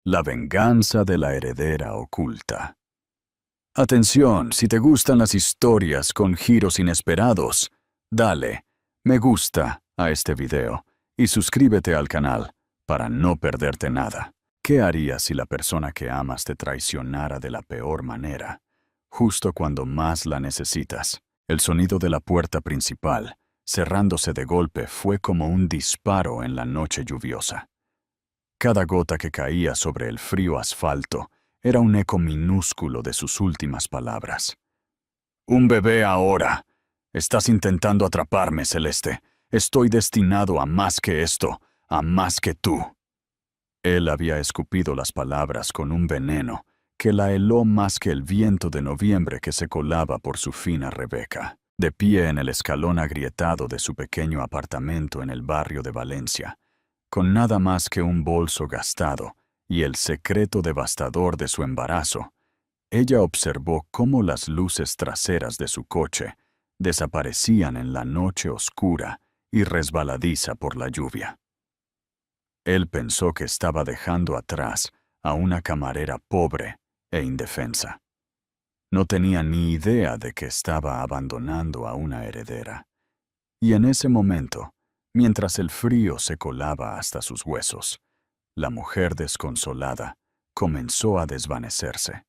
La venganza de la heredera oculta. Atención, si te gustan las historias con giros inesperados, dale me gusta a este video y suscríbete al canal para no perderte nada. ¿Qué harías si la persona que amas te traicionara de la peor manera, justo cuando más la necesitas? El sonido de la puerta principal, cerrándose de golpe, fue como un disparo en la noche lluviosa. Cada gota que caía sobre el frío asfalto era un eco minúsculo de sus últimas palabras. «Un bebé ahora. Estás intentando atraparme, Celeste. Estoy destinado a más que esto, a más que tú». Él había escupido las palabras con un veneno que la heló más que el viento de noviembre que se colaba por su fina Rebeca. De pie en el escalón agrietado de su pequeño apartamento en el barrio de Valencia, con nada más que un bolso gastado y el secreto devastador de su embarazo, ella observó cómo las luces traseras de su coche desaparecían en la noche oscura y resbaladiza por la lluvia. Él pensó que estaba dejando atrás a una camarera pobre e indefensa. No tenía ni idea de que estaba abandonando a una heredera. Y en ese momento, mientras el frío se colaba hasta sus huesos, la mujer desconsolada comenzó a desvanecerse,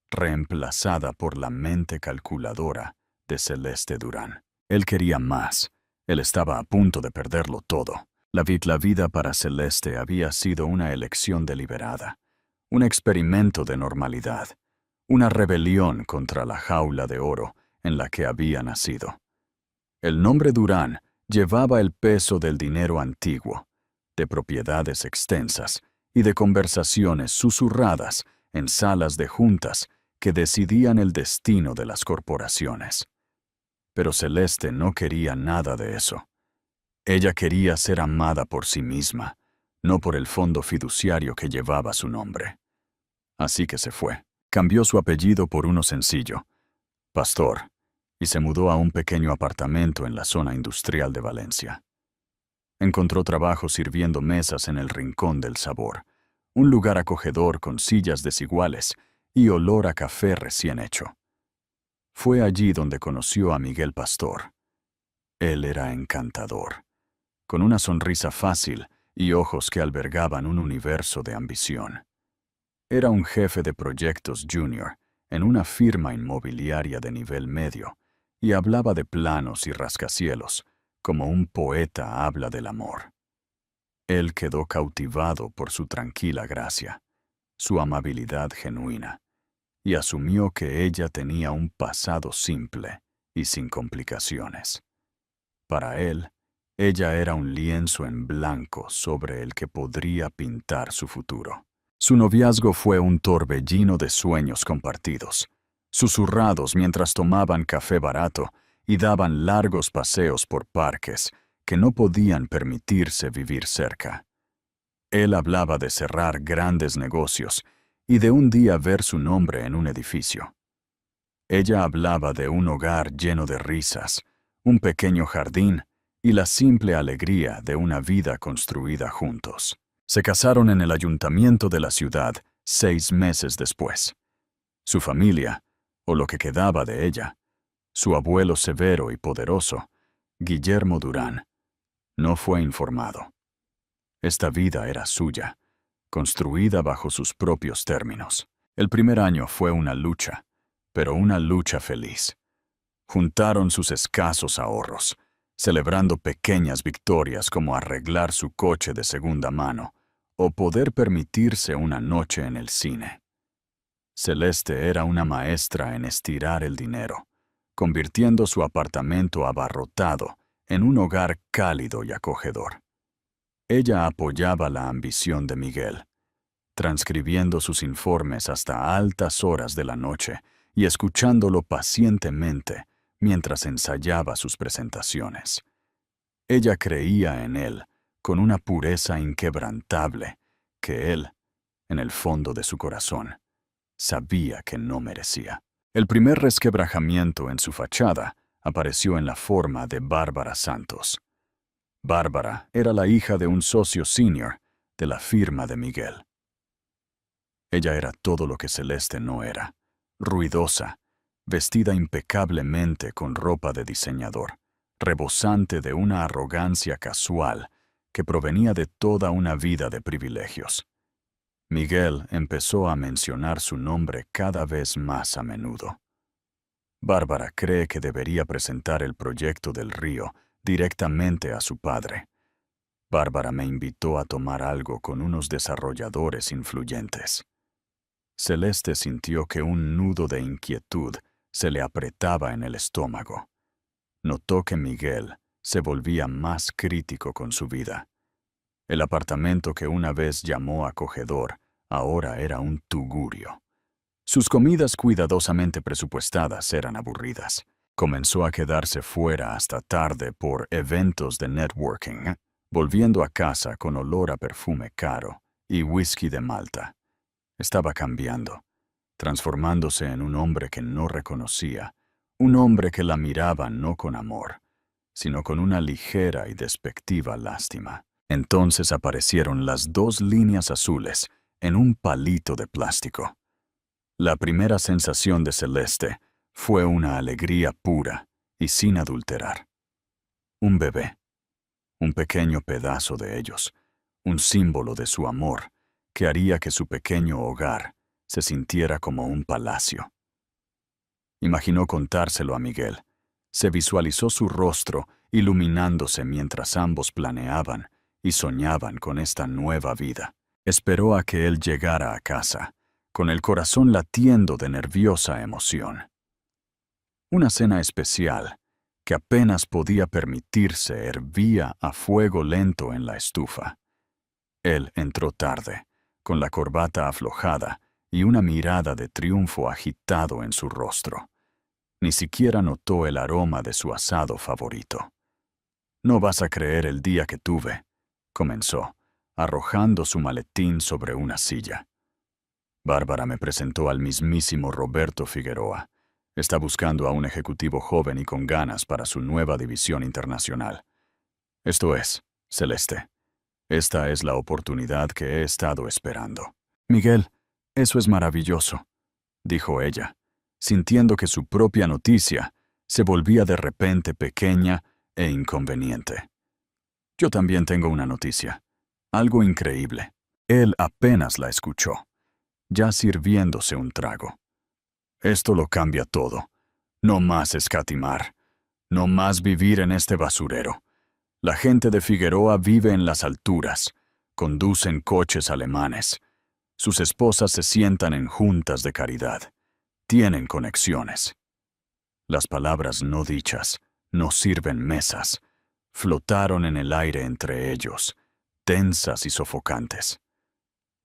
reemplazada por la mente calculadora de Celeste Durán. Él quería más. Él estaba a punto de perderlo todo. La vida para Celeste había sido una elección deliberada, un experimento de normalidad, una rebelión contra la jaula de oro en la que había nacido. El nombre Durán llevaba el peso del dinero antiguo, de propiedades extensas y de conversaciones susurradas en salas de juntas que decidían el destino de las corporaciones. Pero Celeste no quería nada de eso. Ella quería ser amada por sí misma, no por el fondo fiduciario que llevaba su nombre. Así que se fue. Cambió su apellido por uno sencillo, Pastor, y se mudó a un pequeño apartamento en la zona industrial de Valencia. Encontró trabajo sirviendo mesas en el Rincón del Sabor, un lugar acogedor con sillas desiguales y olor a café recién hecho. Fue allí donde conoció a Miguel Pastor. Él era encantador, con una sonrisa fácil y ojos que albergaban un universo de ambición. Era un jefe de proyectos junior en una firma inmobiliaria de nivel medio y hablaba de planos y rascacielos como un poeta habla del amor. Él quedó cautivado por su tranquila gracia, su amabilidad genuina, y asumió que ella tenía un pasado simple y sin complicaciones. Para él, ella era un lienzo en blanco sobre el que podría pintar su futuro. Su noviazgo fue un torbellino de sueños compartidos, susurrados mientras tomaban café barato y daban largos paseos por parques que no podían permitirse vivir cerca. Él hablaba de cerrar grandes negocios y de un día ver su nombre en un edificio. Ella hablaba de un hogar lleno de risas, un pequeño jardín y la simple alegría de una vida construida juntos. Se casaron en el ayuntamiento de la ciudad 6 meses después. Su familia, o lo que quedaba de ella, su abuelo severo y poderoso, Guillermo Durán, no fue informado. Esta vida era suya, construida bajo sus propios términos. El primer año fue una lucha, pero una lucha feliz. Juntaron sus escasos ahorros, celebrando pequeñas victorias como arreglar su coche de segunda mano o poder permitirse una noche en el cine. Celeste era una maestra en estirar el dinero, convirtiendo su apartamento abarrotado en un hogar cálido y acogedor. Ella apoyaba la ambición de Miguel, transcribiendo sus informes hasta altas horas de la noche y escuchándolo pacientemente mientras ensayaba sus presentaciones. Ella creía en él con una pureza inquebrantable que él, en el fondo de su corazón, sabía que no merecía. El primer resquebrajamiento en su fachada apareció en la forma de Bárbara Santos. Bárbara era la hija de un socio senior de la firma de Miguel. Ella era todo lo que Celeste no era. Ruidosa, vestida impecablemente con ropa de diseñador, rebosante de una arrogancia casual que provenía de toda una vida de privilegios. Miguel empezó a mencionar su nombre cada vez más a menudo. Bárbara cree que debería presentar el proyecto del río directamente a su padre. Bárbara me invitó a tomar algo con unos desarrolladores influyentes. Celeste sintió que un nudo de inquietud se le apretaba en el estómago. Notó que Miguel se volvía más crítico con su vida. El apartamento que una vez llamó acogedor ahora era un tugurio. Sus comidas cuidadosamente presupuestadas eran aburridas. Comenzó a quedarse fuera hasta tarde por eventos de networking, volviendo a casa con olor a perfume caro y whisky de Malta. Estaba cambiando, transformándose en un hombre que no reconocía, un hombre que la miraba no con amor, sino con una ligera y despectiva lástima. Entonces aparecieron las 2 líneas azules en un palito de plástico. La primera sensación de Celeste fue una alegría pura y sin adulterar. Un bebé, un pequeño pedazo de ellos, un símbolo de su amor, que haría que su pequeño hogar se sintiera como un palacio. Imaginó contárselo a Miguel. Se visualizó su rostro iluminándose mientras ambos planeaban y soñaban con esta nueva vida. Esperó a que él llegara a casa, con el corazón latiendo de nerviosa emoción. Una cena especial, que apenas podía permitirse, hervía a fuego lento en la estufa. Él entró tarde, con la corbata aflojada y una mirada de triunfo agitado en su rostro. Ni siquiera notó el aroma de su asado favorito. «No vas a creer el día que tuve», comenzó, arrojando su maletín sobre una silla. Bárbara me presentó al mismísimo Roberto Figueroa. Está buscando a un ejecutivo joven y con ganas para su nueva división internacional. Esto es, Celeste. Esta es la oportunidad que he estado esperando. Miguel, eso es maravilloso, dijo ella, sintiendo que su propia noticia se volvía de repente pequeña e inconveniente. Yo también tengo una noticia. Algo increíble. Él apenas la escuchó, ya sirviéndose un trago. Esto lo cambia todo. No más escatimar. No más vivir en este basurero. La gente de Figueroa vive en las alturas. Conducen coches alemanes. Sus esposas se sientan en juntas de caridad. Tienen conexiones. Las palabras no dichas no sirven mesas. Flotaron en el aire entre ellos, tensas y sofocantes.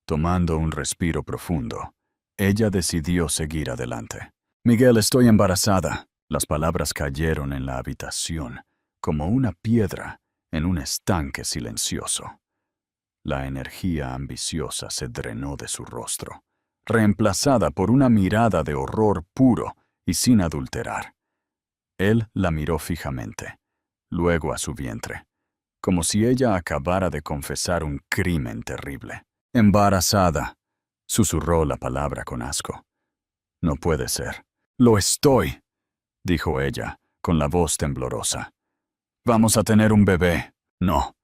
Tomando un respiro profundo, ella decidió seguir adelante. Miguel, estoy embarazada. Las palabras cayeron en la habitación, como una piedra en un estanque silencioso. La energía ambiciosa se drenó de su rostro, reemplazada por una mirada de horror puro y sin adulterar. Él la miró fijamente, luego a su vientre, como si ella acabara de confesar un crimen terrible. «Embarazada», susurró la palabra con asco. «No puede ser». «Lo estoy», dijo ella, con la voz temblorosa. «Vamos a tener un bebé». «No,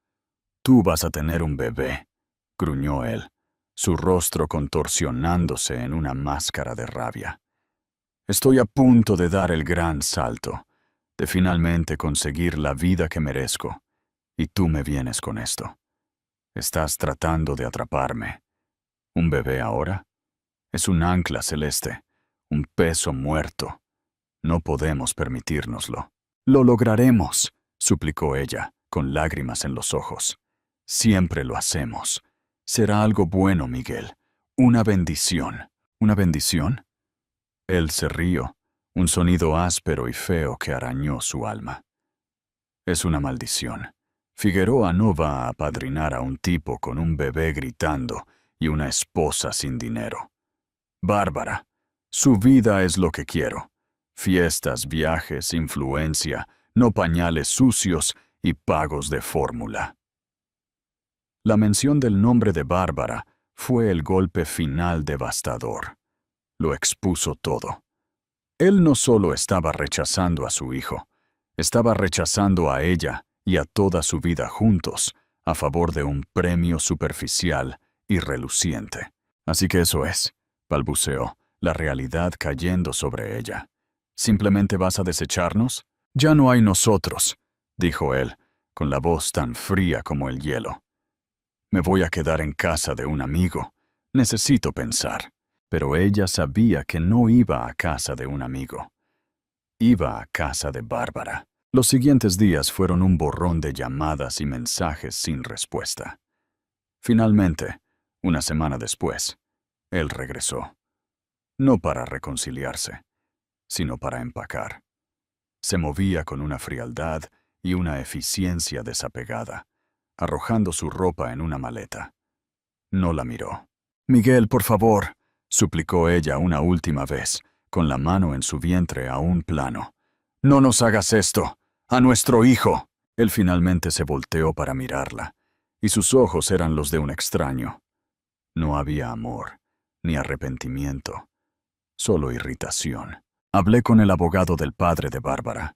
tú vas a tener un bebé», gruñó él, su rostro contorsionándose en una máscara de rabia. «Estoy a punto de dar el gran salto, de finalmente conseguir la vida que merezco, y tú me vienes con esto. Estás tratando de atraparme. ¿Un bebé ahora? Es un ancla celeste, un peso muerto. No podemos permitírnoslo». «Lo lograremos», suplicó ella, con lágrimas en los ojos. «Siempre lo hacemos. Será algo bueno, Miguel. Una bendición». «¿Una bendición?» Él se rió, un sonido áspero y feo que arañó su alma. «Es una maldición. Figueroa no va a apadrinar a un tipo con un bebé gritando y una esposa sin dinero. Bárbara, su vida es lo que quiero. Fiestas, viajes, influencia, no pañales sucios y pagos de fórmula». La mención del nombre de Bárbara Fue el golpe final devastador. Lo expuso todo. Él no solo estaba rechazando a su hijo, estaba rechazando a ella y a toda su vida juntos, a favor de un premio superficial y reluciente. Así que eso es, balbuceó, la realidad cayendo sobre ella. ¿Simplemente vas a desecharnos? Ya no hay nosotros, dijo él, con la voz tan fría como el hielo. Me voy a quedar en casa de un amigo. Necesito pensar. Pero ella sabía que no iba a casa de un amigo. Iba a casa de Bárbara. Los siguientes días fueron un borrón de llamadas y mensajes sin respuesta. Finalmente, una semana después, él regresó. No para reconciliarse, sino para empacar. Se movía con una frialdad y una eficiencia desapegada, arrojando su ropa en una maleta. No la miró. «Miguel, por favor», suplicó ella una última vez, con la mano en su vientre aún plano. «No nos hagas esto. ¡A nuestro hijo!». Él finalmente se volteó para mirarla, y sus ojos eran los de un extraño. No había amor, ni arrepentimiento, solo irritación. «Hablé con el abogado del padre de Bárbara»,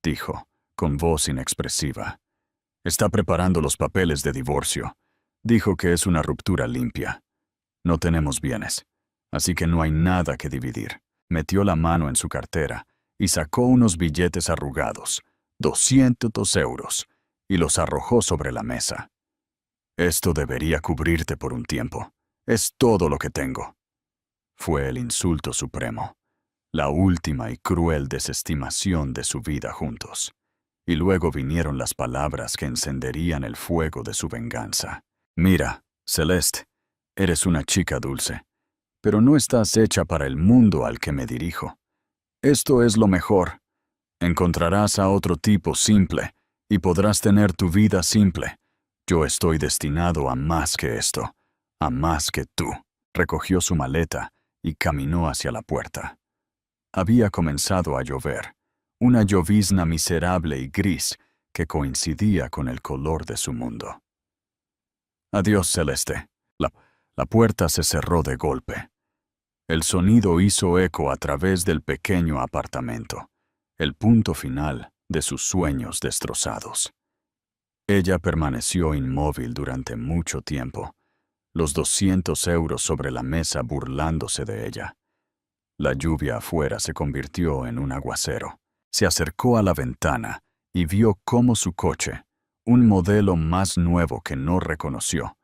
dijo, con voz inexpresiva. «Está preparando los papeles de divorcio. Dijo que es una ruptura limpia. No tenemos bienes, así que no hay nada que dividir». Metió la mano en su cartera y sacó unos billetes arrugados, 200 euros, y los arrojó sobre la mesa. «Esto debería cubrirte por un tiempo. Es todo lo que tengo». Fue el insulto supremo, la última y cruel desestimación de su vida juntos. Y luego vinieron las palabras que encenderían el fuego de su venganza. «Mira, Celeste, eres una chica dulce, pero no estás hecha para el mundo al que me dirijo. Esto es lo mejor. Encontrarás a otro tipo simple y podrás tener tu vida simple. Yo estoy destinado a más que esto, a más que tú». Recogió su maleta y caminó hacia la puerta. Había comenzado a llover, una llovizna miserable y gris que coincidía con el color de su mundo. «Adiós, Celeste». La puerta se cerró de golpe. El sonido hizo eco a través del pequeño apartamento, el punto final de sus sueños destrozados. Ella permaneció inmóvil durante mucho tiempo, los 200 euros sobre la mesa burlándose de ella. La lluvia afuera se convirtió en un aguacero. Se acercó a la ventana y vio cómo su coche, un modelo más nuevo que no reconoció,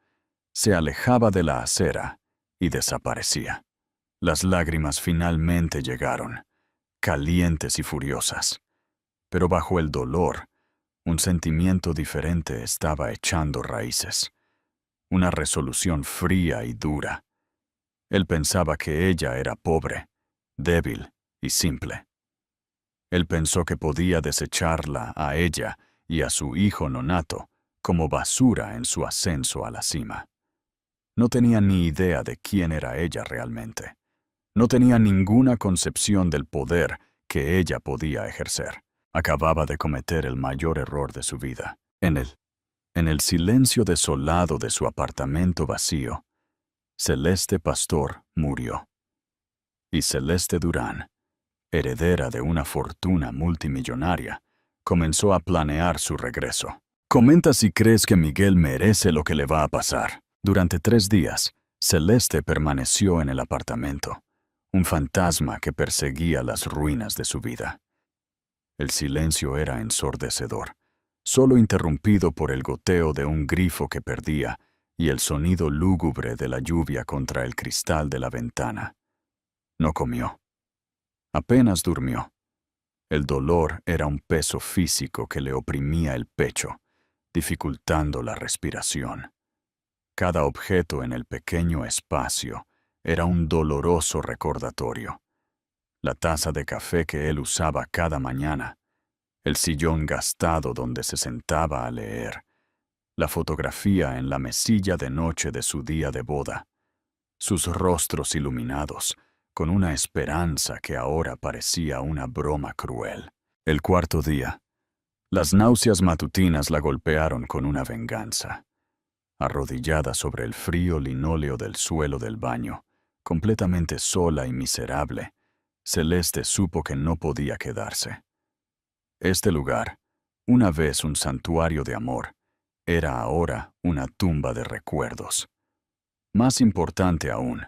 se alejaba de la acera y desaparecía. Las lágrimas finalmente llegaron, calientes y furiosas. Pero bajo el dolor, un sentimiento diferente estaba echando raíces. Una resolución fría y dura. Él pensaba que ella era pobre, débil y simple. Él pensó que podía desecharla a ella y a su hijo nonato como basura en su ascenso a la cima. No tenía ni idea de quién era ella realmente. No tenía ninguna concepción del poder que ella podía ejercer. Acababa de cometer el mayor error de su vida. En el silencio desolado de su apartamento vacío, Celeste Pastor murió. Y Celeste Durán, heredera de una fortuna multimillonaria, comenzó a planear su regreso. Comenta si crees que Miguel merece lo que le va a pasar. Durante 3 días, Celeste permaneció en el apartamento, un fantasma que perseguía las ruinas de su vida. El silencio era ensordecedor, solo interrumpido por el goteo de un grifo que perdía y el sonido lúgubre de la lluvia contra el cristal de la ventana. No comió. Apenas durmió. El dolor era un peso físico que le oprimía el pecho, dificultando la respiración. Cada objeto en el pequeño espacio era un doloroso recordatorio. La taza de café que él usaba cada mañana, el sillón gastado donde se sentaba a leer, la fotografía en la mesilla de noche de su día de boda, sus rostros iluminados, con una esperanza que ahora parecía una broma cruel. El 4.º día, las náuseas matutinas la golpearon con una venganza. arrodillada sobre el frío linóleo del suelo del baño, completamente sola y miserable, Celeste supo que no podía quedarse. Este lugar, una vez un santuario de amor, era ahora una tumba de recuerdos. Más importante aún,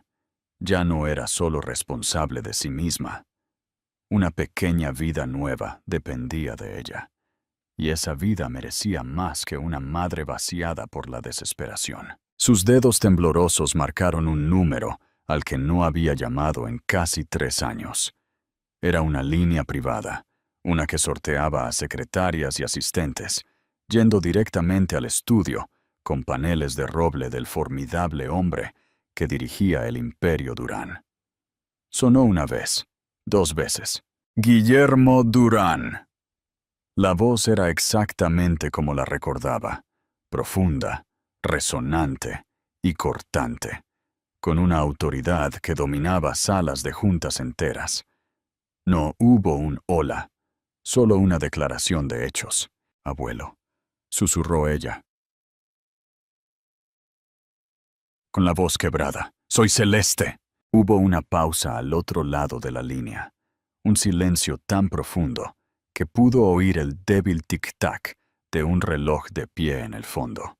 ya no era solo responsable de sí misma. Una pequeña vida nueva dependía de ella, y esa vida merecía más que una madre vaciada por la desesperación. Sus dedos temblorosos marcaron un número al que no había llamado en casi 3 años. Era una línea privada, una que sorteaba a secretarias y asistentes, yendo directamente al estudio con paneles de roble del formidable hombre que dirigía el Imperio Durán. Sonó una vez, 2 veces. Guillermo Durán. La voz era exactamente como la recordaba, profunda, resonante y cortante, con una autoridad que dominaba salas de juntas enteras. No hubo un hola, solo una declaración de hechos. Abuelo, susurró ella, con la voz quebrada. Soy Celeste. Hubo una pausa al otro lado de la línea, un silencio tan profundo que pudo oír el débil tic-tac de un reloj de pie en el fondo.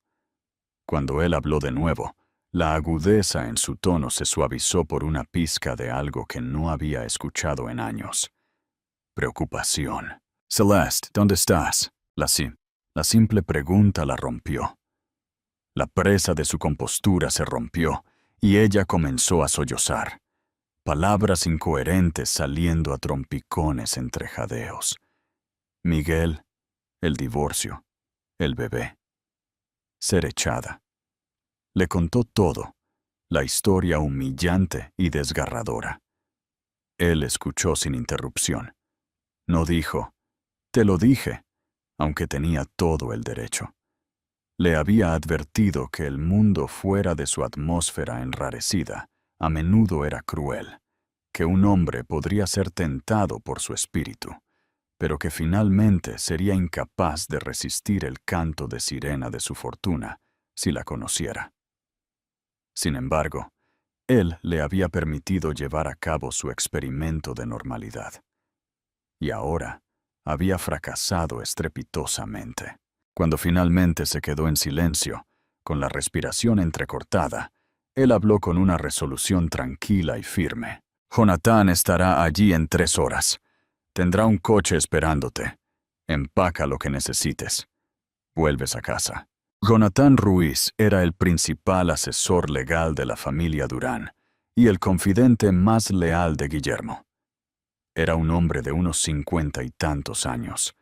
Cuando él habló de nuevo, la agudeza en su tono se suavizó por una pizca de algo que no había escuchado en años. Preocupación. Celeste, ¿dónde estás? La simple pregunta la rompió. La presa de su compostura se rompió y ella comenzó a sollozar. Palabras incoherentes saliendo a trompicones entre jadeos. Miguel, el divorcio, el bebé. Ser echada. Le contó todo, la historia humillante y desgarradora. Él escuchó sin interrupción. No dijo, te lo dije, aunque tenía todo el derecho. Le había advertido que el mundo fuera de su atmósfera enrarecida a menudo era cruel, que un hombre podría ser tentado por su espíritu, pero que finalmente sería incapaz de resistir el canto de sirena de su fortuna si la conociera. Sin embargo, él le había permitido llevar a cabo su experimento de normalidad. Y ahora había fracasado estrepitosamente. Cuando finalmente se quedó en silencio, con la respiración entrecortada, él habló con una resolución tranquila y firme. Jonathan estará allí en 3 horas. Tendrá un coche esperándote. Empaca lo que necesites. Vuelves a casa. Jonathan Ruiz era el principal asesor legal de la familia Durán y el confidente más leal de Guillermo. Era un hombre de unos 50 y tantos años,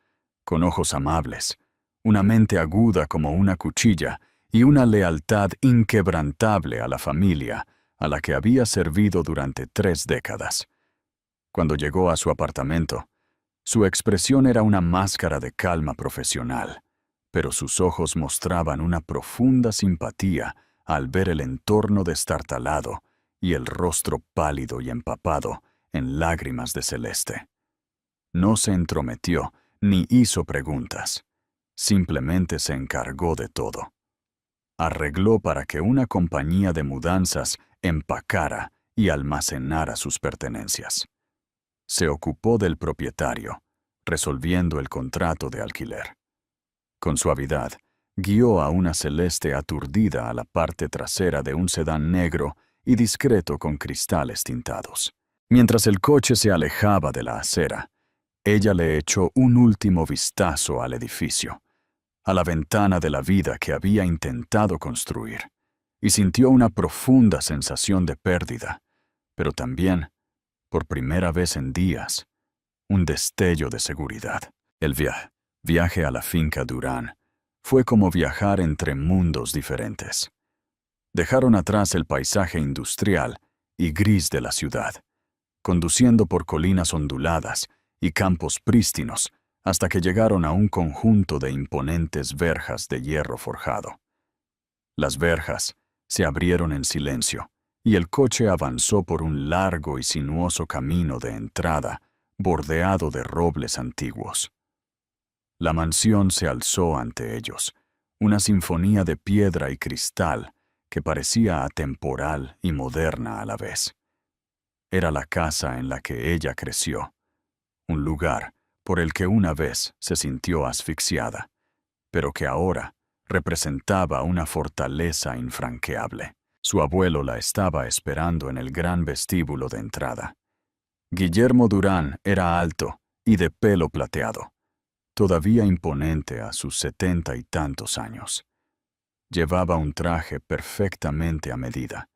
con ojos amables, una mente aguda como una cuchilla y una lealtad inquebrantable a la familia a la que había servido durante 3 décadas. Cuando llegó a su apartamento, su expresión era una máscara de calma profesional, pero sus ojos mostraban una profunda simpatía al ver el entorno destartalado y el rostro pálido y empapado en lágrimas de Celeste. No se entrometió ni hizo preguntas. Simplemente se encargó de todo. Arregló para que una compañía de mudanzas empacara y almacenara sus pertenencias. Se ocupó del propietario, resolviendo el contrato de alquiler. Con suavidad, guió a una Celeste aturdida a la parte trasera de un sedán negro y discreto con cristales tintados. Mientras el coche se alejaba de la acera, ella le echó un último vistazo al edificio, a la ventana de la vida que había intentado construir, y sintió una profunda sensación de pérdida, pero también, por primera vez en días, un destello de seguridad. El viaje a la finca Durán fue como viajar entre mundos diferentes. Dejaron atrás el paisaje industrial y gris de la ciudad, conduciendo por colinas onduladas y campos prístinos hasta que llegaron a un conjunto de imponentes verjas de hierro forjado. Las verjas se abrieron en silencio y el coche avanzó por un largo y sinuoso camino de entrada bordeado de robles antiguos. La mansión se alzó ante ellos, una sinfonía de piedra y cristal que parecía atemporal y moderna a la vez. Era la casa en la que ella creció, un lugar por el que una vez se sintió asfixiada, pero que ahora representaba una fortaleza infranqueable. Su abuelo la estaba esperando en el gran vestíbulo de entrada. Guillermo Durán era alto y de pelo plateado, todavía imponente a sus 70 y tantos años. Llevaba un traje perfectamente a medida,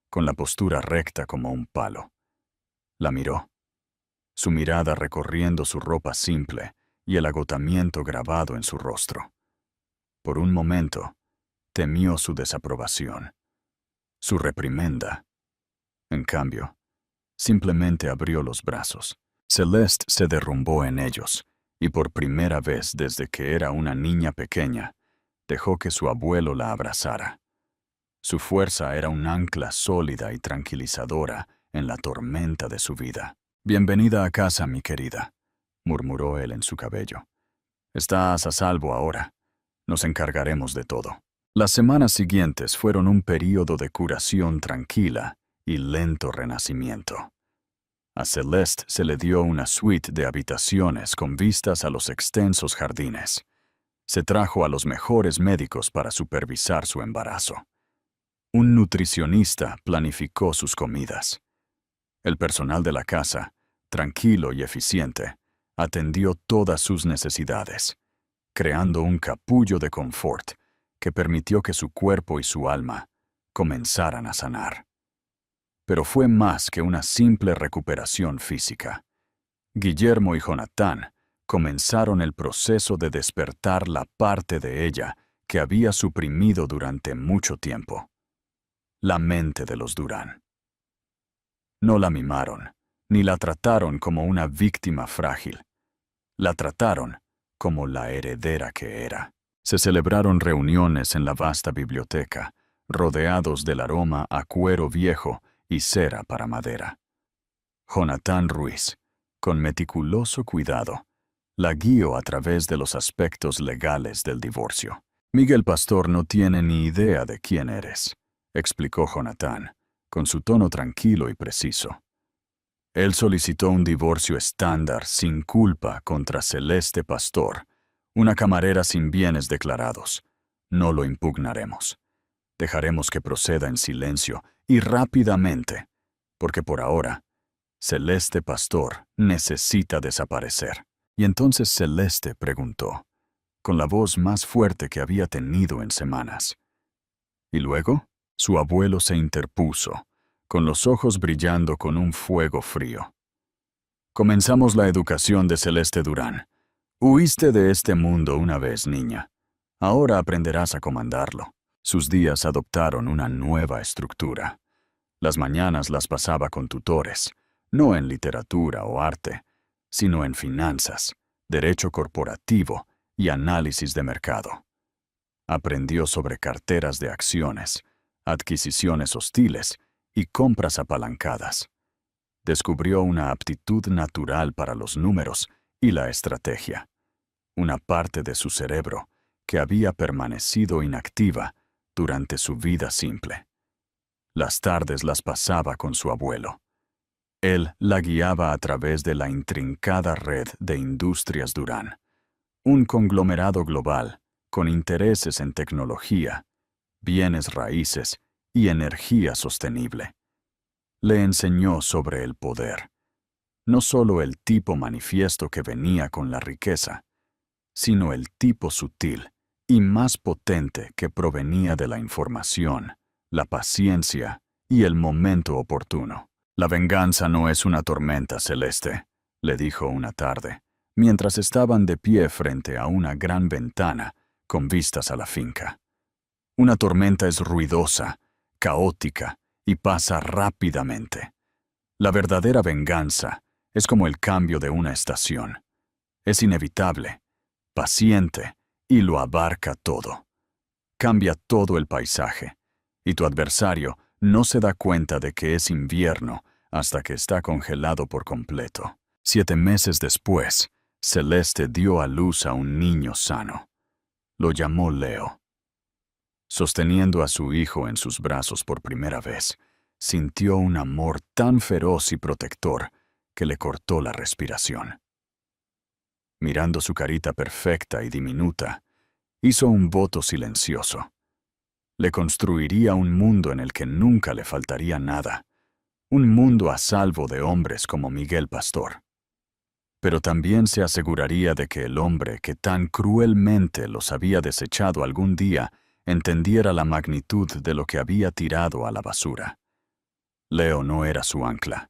con la postura recta como un palo. La miró, su mirada recorriendo su ropa simple y el agotamiento grabado en su rostro. Por un momento, temió su desaprobación, su reprimenda. En cambio, simplemente abrió los brazos. Celeste se derrumbó en ellos, y por primera vez desde que era una niña pequeña, dejó que su abuelo la abrazara. Su fuerza era un ancla sólida y tranquilizadora en la tormenta de su vida. «Bienvenida a casa, mi querida», murmuró él en su cabello. «Estás a salvo ahora. Nos encargaremos de todo». Las semanas siguientes fueron un período de curación tranquila y lento renacimiento. A Celeste se le dio una suite de habitaciones con vistas a los extensos jardines. Se trajo a los mejores médicos para supervisar su embarazo. Un nutricionista planificó sus comidas. El personal de la casa, tranquilo y eficiente, atendió todas sus necesidades, creando un capullo de confort que permitió que su cuerpo y su alma comenzaran a sanar. Pero fue más que una simple recuperación física. Guillermo y Jonatán comenzaron el proceso de despertar la parte de ella que había suprimido durante mucho tiempo: la mente de los Durán. No la mimaron, ni la trataron como una víctima frágil. La trataron como la heredera que era. Se celebraron reuniones en la vasta biblioteca, rodeados del aroma a cuero viejo y cera para madera. Jonatán Ruiz, con meticuloso cuidado, la guió a través de los aspectos legales del divorcio. «Miguel Pastor no tiene ni idea de quién eres», explicó Jonatán, con su tono tranquilo y preciso. «Él solicitó un divorcio estándar sin culpa contra Celeste Pastor, una camarera sin bienes declarados. No lo impugnaremos. Dejaremos que proceda en silencio y rápidamente, porque por ahora, Celeste Pastor necesita desaparecer». Y entonces Celeste preguntó, con la voz más fuerte que había tenido en semanas. ¿Y luego? Su abuelo se interpuso, con los ojos brillando con un fuego frío. «Comenzamos la educación de Celeste Durán. Huiste de este mundo una vez, niña. Ahora aprenderás a comandarlo». Sus días adoptaron una nueva estructura. Las mañanas las pasaba con tutores, no en literatura o arte, sino en finanzas, derecho corporativo y análisis de mercado. Aprendió sobre carteras de acciones, adquisiciones hostiles y compras apalancadas. Descubrió una aptitud natural para los números y la estrategia, una parte de su cerebro que había permanecido inactiva durante su vida simple. Las tardes las pasaba con su abuelo. Él la guiaba a través de la intrincada red de Industrias Durán, un conglomerado global con intereses en tecnología, bienes raíces y energía sostenible. Le enseñó sobre el poder, no solo el tipo manifiesto que venía con la riqueza, sino el tipo sutil y más potente que provenía de la información, la paciencia y el momento oportuno. «La venganza no es una tormenta, Celeste», le dijo una tarde, mientras estaban de pie frente a una gran ventana con vistas a la finca. «Una tormenta es ruidosa, caótica y pasa rápidamente. La verdadera venganza es como el cambio de una estación. Es inevitable, paciente y lo abarca todo. Cambia todo el paisaje, y tu adversario no se da cuenta de que es invierno hasta que está congelado por completo». 7 meses después, Celeste dio a luz a un niño sano. Lo llamó Leo. Sosteniendo a su hijo en sus brazos por primera vez, sintió un amor tan feroz y protector que le cortó la respiración. Mirando su carita perfecta y diminuta, hizo un voto silencioso. Le construiría un mundo en el que nunca le faltaría nada, un mundo a salvo de hombres como Miguel Pastor. Pero también se aseguraría de que el hombre que tan cruelmente los había desechado algún día entendiera la magnitud de lo que había tirado a la basura. Leo no era su ancla.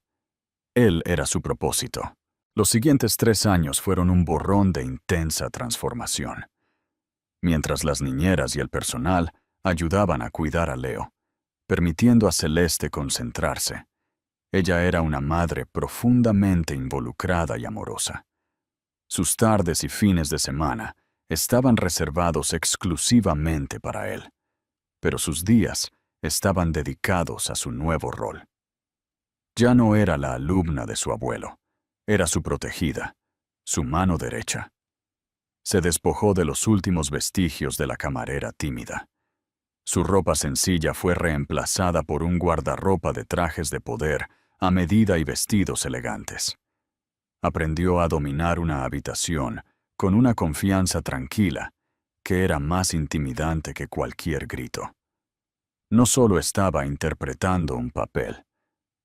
Él era su propósito. Los siguientes 3 años fueron un borrón de intensa transformación. Mientras las niñeras y el personal ayudaban a cuidar a Leo, permitiendo a Celeste concentrarse, ella era una madre profundamente involucrada y amorosa. Sus tardes y fines de semana estaban reservados exclusivamente para él, pero sus días estaban dedicados a su nuevo rol. Ya no era la alumna de su abuelo, era su protegida, su mano derecha. Se despojó de los últimos vestigios de la camarera tímida. Su ropa sencilla fue reemplazada por un guardarropa de trajes de poder a medida y vestidos elegantes. Aprendió a dominar una habitación con una confianza tranquila que era más intimidante que cualquier grito. No solo estaba interpretando un papel,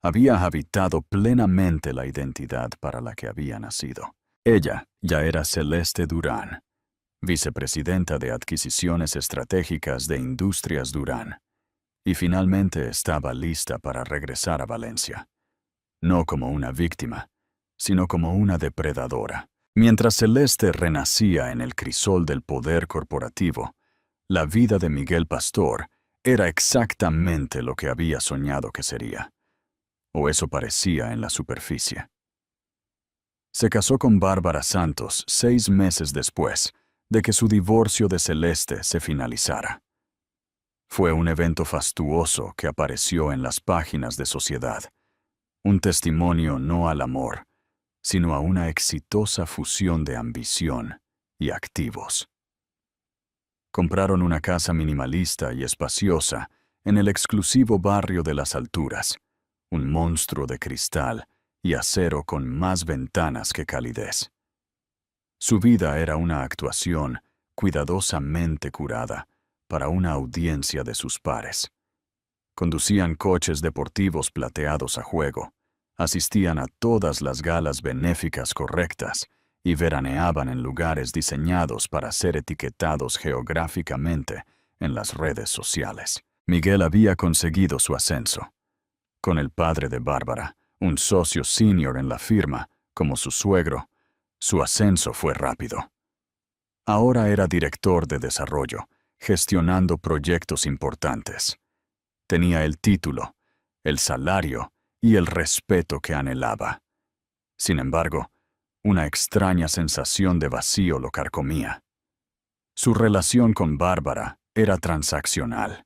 había habitado plenamente la identidad para la que había nacido. Ella ya era Celeste Durán, vicepresidenta de Adquisiciones Estratégicas de Industrias Durán, y finalmente estaba lista para regresar a Valencia, no como una víctima, sino como una depredadora. Mientras Celeste renacía en el crisol del poder corporativo, la vida de Miguel Pastor era exactamente lo que había soñado que sería, o eso parecía en la superficie. Se casó con Bárbara Santos 6 meses después de que su divorcio de Celeste se finalizara. Fue un evento fastuoso que apareció en las páginas de Sociedad, un testimonio no al amor, sino a una exitosa fusión de ambición y activos. Compraron una casa minimalista y espaciosa en el exclusivo barrio de Las Alturas, un monstruo de cristal y acero con más ventanas que calidez. Su vida era una actuación cuidadosamente curada para una audiencia de sus pares. Conducían coches deportivos plateados a juego, asistían a todas las galas benéficas correctas y veraneaban en lugares diseñados para ser etiquetados geográficamente en las redes sociales. Miguel había conseguido su ascenso. Con el padre de Bárbara, un socio senior en la firma, como su suegro, su ascenso fue rápido. Ahora era director de desarrollo, gestionando proyectos importantes. Tenía el título, el salario y el respeto que anhelaba. Sin embargo, una extraña sensación de vacío lo carcomía. Su relación con Bárbara era transaccional.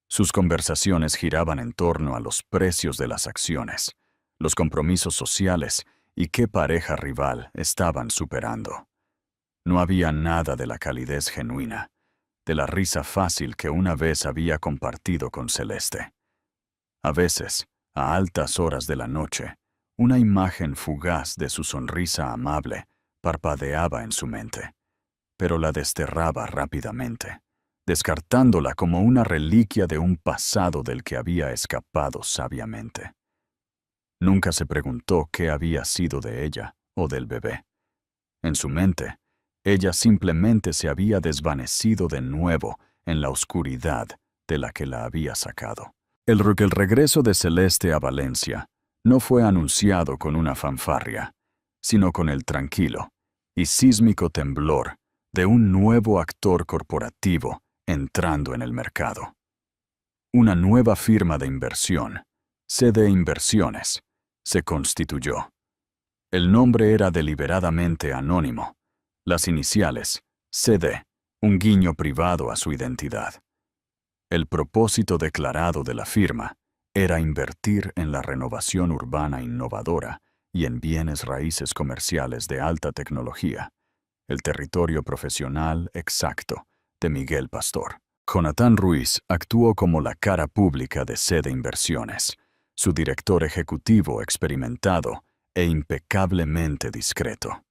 Sus conversaciones giraban en torno a los precios de las acciones, los compromisos sociales y qué pareja rival estaban superando. No había nada de la calidez genuina, de la risa fácil que una vez había compartido con Celeste. A veces, a altas horas de la noche, una imagen fugaz de su sonrisa amable parpadeaba en su mente, pero la desterraba rápidamente, descartándola como una reliquia de un pasado del que había escapado sabiamente. Nunca se preguntó qué había sido de ella o del bebé. En su mente, ella simplemente se había desvanecido de nuevo en la oscuridad de la que la había sacado. El regreso de Celeste a Valencia no fue anunciado con una fanfarria, sino con el tranquilo y sísmico temblor de un nuevo actor corporativo entrando en el mercado. Una nueva firma de inversión, CD Inversiones, se constituyó. El nombre era deliberadamente anónimo, las iniciales, CD, un guiño privado a su identidad. El propósito declarado de la firma era invertir en la renovación urbana innovadora y en bienes raíces comerciales de alta tecnología, el territorio profesional exacto de Miguel Pastor. Jonathan Ruiz actuó como la cara pública de Sede Inversiones, su director ejecutivo experimentado e impecablemente discreto.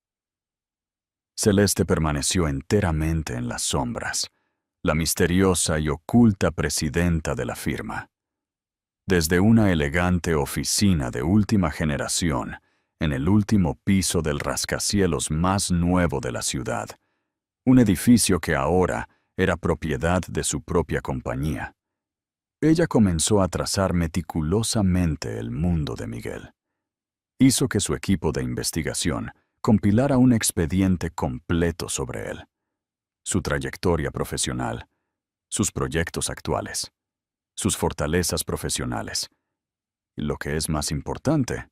Celeste permaneció enteramente en las sombras, la misteriosa y oculta presidenta de la firma. Desde una elegante oficina de última generación, en el último piso del rascacielos más nuevo de la ciudad, un edificio que ahora era propiedad de su propia compañía, ella comenzó a trazar meticulosamente el mundo de Miguel. Hizo que su equipo de investigación compilara un expediente completo sobre él, su trayectoria profesional, sus proyectos actuales, sus fortalezas profesionales y, lo que es más importante,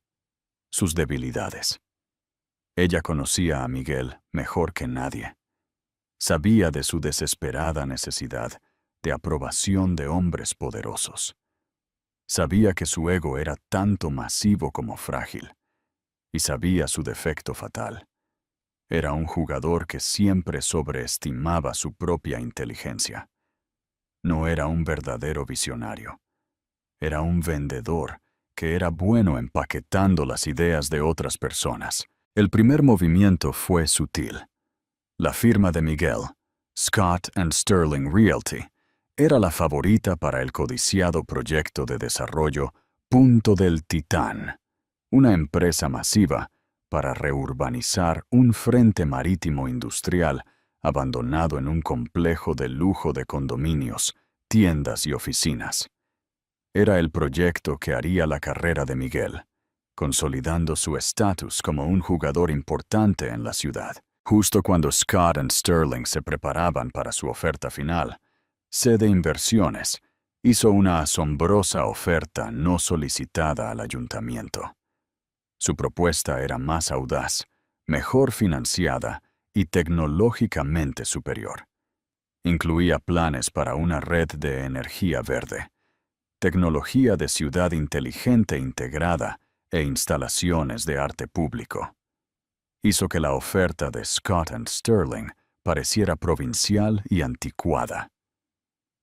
sus debilidades. Ella conocía a Miguel mejor que nadie. Sabía de su desesperada necesidad de aprobación de hombres poderosos. Sabía que su ego era tanto masivo como frágil, y sabía su defecto fatal. Era un jugador que siempre sobreestimaba su propia inteligencia. No era un verdadero visionario. Era un vendedor que era bueno empaquetando las ideas de otras personas. El primer movimiento fue sutil. La firma de Miguel, Scott & Sterling Realty, era la favorita para el codiciado proyecto de desarrollo Punto del Titán, una empresa masiva para reurbanizar un frente marítimo industrial abandonado en un complejo de lujo de condominios, tiendas y oficinas. Era el proyecto que haría la carrera de Miguel, consolidando su estatus como un jugador importante en la ciudad. Justo cuando Scott & Sterling se preparaban para su oferta final, Sede Inversiones hizo una asombrosa oferta no solicitada al ayuntamiento. Su propuesta era más audaz, mejor financiada y tecnológicamente superior. Incluía planes para una red de energía verde, tecnología de ciudad inteligente integrada e instalaciones de arte público. Hizo que la oferta de Scott & Sterling pareciera provincial y anticuada.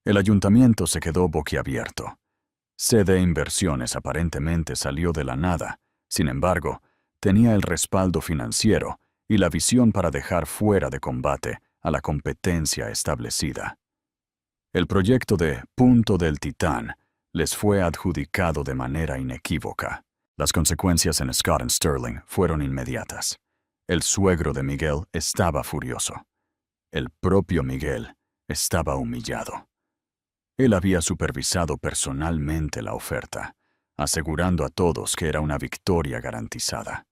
El ayuntamiento se quedó boquiabierto. Sede Inversiones aparentemente salió de la nada. Sin embargo, tenía el respaldo financiero y la visión para dejar fuera de combate a la competencia establecida. El proyecto de Punto del Titán les fue adjudicado de manera inequívoca. Las consecuencias en Scott & Sterling fueron inmediatas. El suegro de Miguel estaba furioso. El propio Miguel estaba humillado. Él había supervisado personalmente la oferta, asegurando a todos que era una victoria garantizada.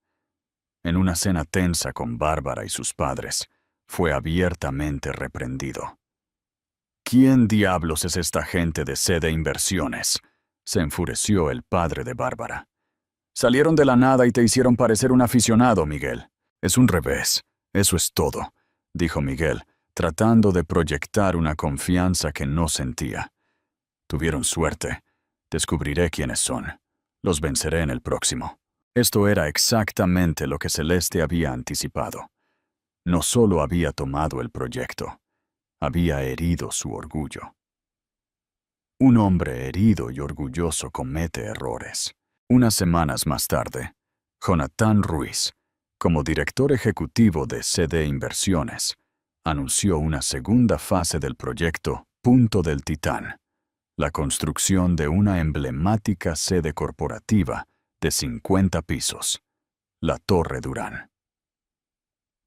En una cena tensa con Bárbara y sus padres, fue abiertamente reprendido. ¿Quién diablos es esta gente de Sede Inversiones?, se enfureció el padre de Bárbara. Salieron de la nada y te hicieron parecer un aficionado, Miguel. Es un revés, eso es todo, dijo Miguel, tratando de proyectar una confianza que no sentía. Tuvieron suerte. Descubriré quiénes son. Los venceré en el próximo. Esto era exactamente lo que Celeste había anticipado. No solo había tomado el proyecto, había herido su orgullo. Un hombre herido y orgulloso comete errores. Unas semanas más tarde, Jonathan Ruiz, como director ejecutivo de Sede Inversiones, anunció una segunda fase del proyecto Punto del Titán, la construcción de una emblemática sede corporativa de 50 pisos, la Torre Durán.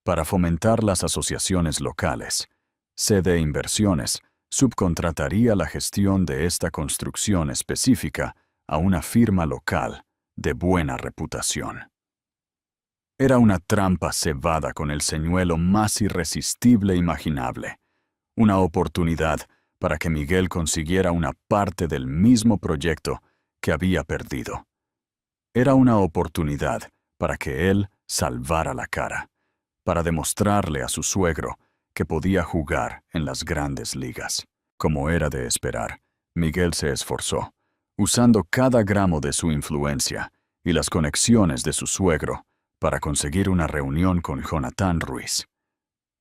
Para fomentar las asociaciones locales, Sede Inversiones subcontrataría la gestión de esta construcción específica a una firma local de buena reputación. Era una trampa cebada con el señuelo más irresistible imaginable, una oportunidad para que Miguel consiguiera una parte del mismo proyecto que había perdido. Era una oportunidad para que él salvara la cara, para demostrarle a su suegro que podía jugar en las grandes ligas. Como era de esperar, Miguel se esforzó, usando cada gramo de su influencia y las conexiones de su suegro para conseguir una reunión con Jonathan Ruiz.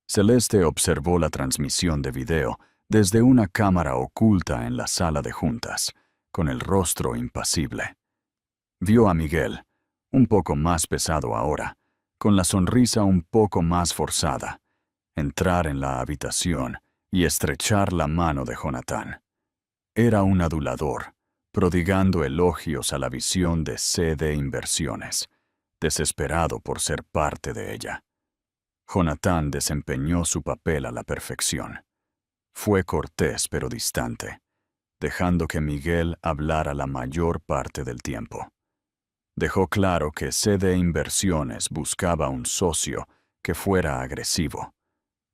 Celeste observó la transmisión de video desde una cámara oculta en la sala de juntas, con el rostro impasible. Vio a Miguel, un poco más pesado ahora, con la sonrisa un poco más forzada, entrar en la habitación y estrechar la mano de Jonathan. Era un adulador, prodigando elogios a la visión de CD Inversiones, desesperado por ser parte de ella. Jonathan desempeñó su papel a la perfección. Fue cortés pero distante, dejando que Miguel hablara la mayor parte del tiempo. Dejó claro que CD Inversiones buscaba un socio que fuera agresivo,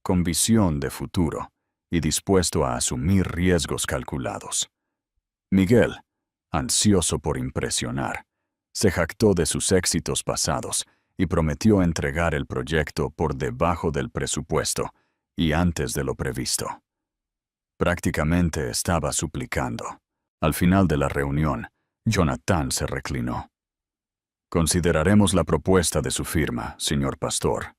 con visión de futuro y dispuesto a asumir riesgos calculados. Miguel, ansioso por impresionar, se jactó de sus éxitos pasados y prometió entregar el proyecto por debajo del presupuesto y antes de lo previsto. Prácticamente estaba suplicando. Al final de la reunión, Jonathan se reclinó. Consideraremos la propuesta de su firma, señor Pastor.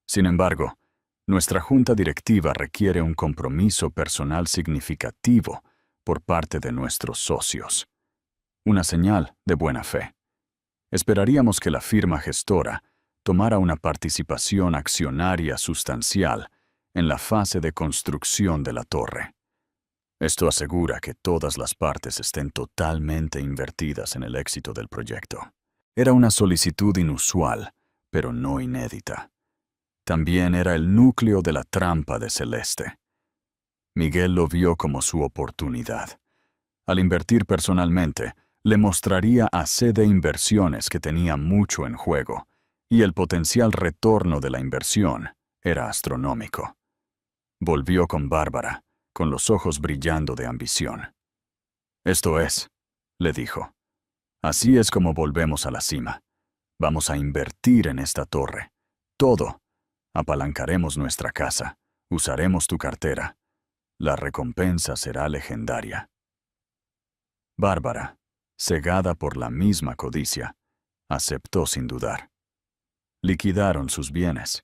Sin embargo, nuestra junta directiva requiere un compromiso personal significativo por parte de nuestros socios. Una señal de buena fe. Esperaríamos que la firma gestora tomara una participación accionaria sustancial en la fase de construcción de la torre. Esto asegura que todas las partes estén totalmente invertidas en el éxito del proyecto. Era una solicitud inusual, pero no inédita. También era el núcleo de la trampa de Celeste. Miguel lo vio como su oportunidad. Al invertir personalmente, le mostraría a CD Inversiones que tenía mucho en juego, y el potencial retorno de la inversión era astronómico. Volvió con Bárbara, con los ojos brillando de ambición. «Esto es», le dijo. «Así es como volvemos a la cima. Vamos a invertir en esta torre. Todo. Apalancaremos nuestra casa. Usaremos tu cartera. La recompensa será legendaria». Bárbara, cegada por la misma codicia, aceptó sin dudar. Liquidaron sus bienes,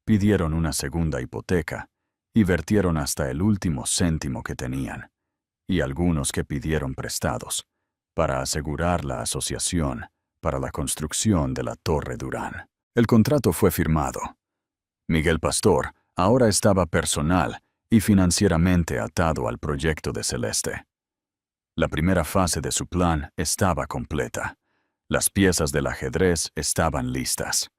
pidieron una segunda hipoteca y vertieron hasta el último céntimo que tenían, y algunos que pidieron prestados, para asegurar la asociación para la construcción de la Torre Durán. El contrato fue firmado. Miguel Pastor ahora estaba personal y financieramente atado al proyecto de Celeste. La primera fase de su plan estaba completa. Las piezas del ajedrez estaban listas.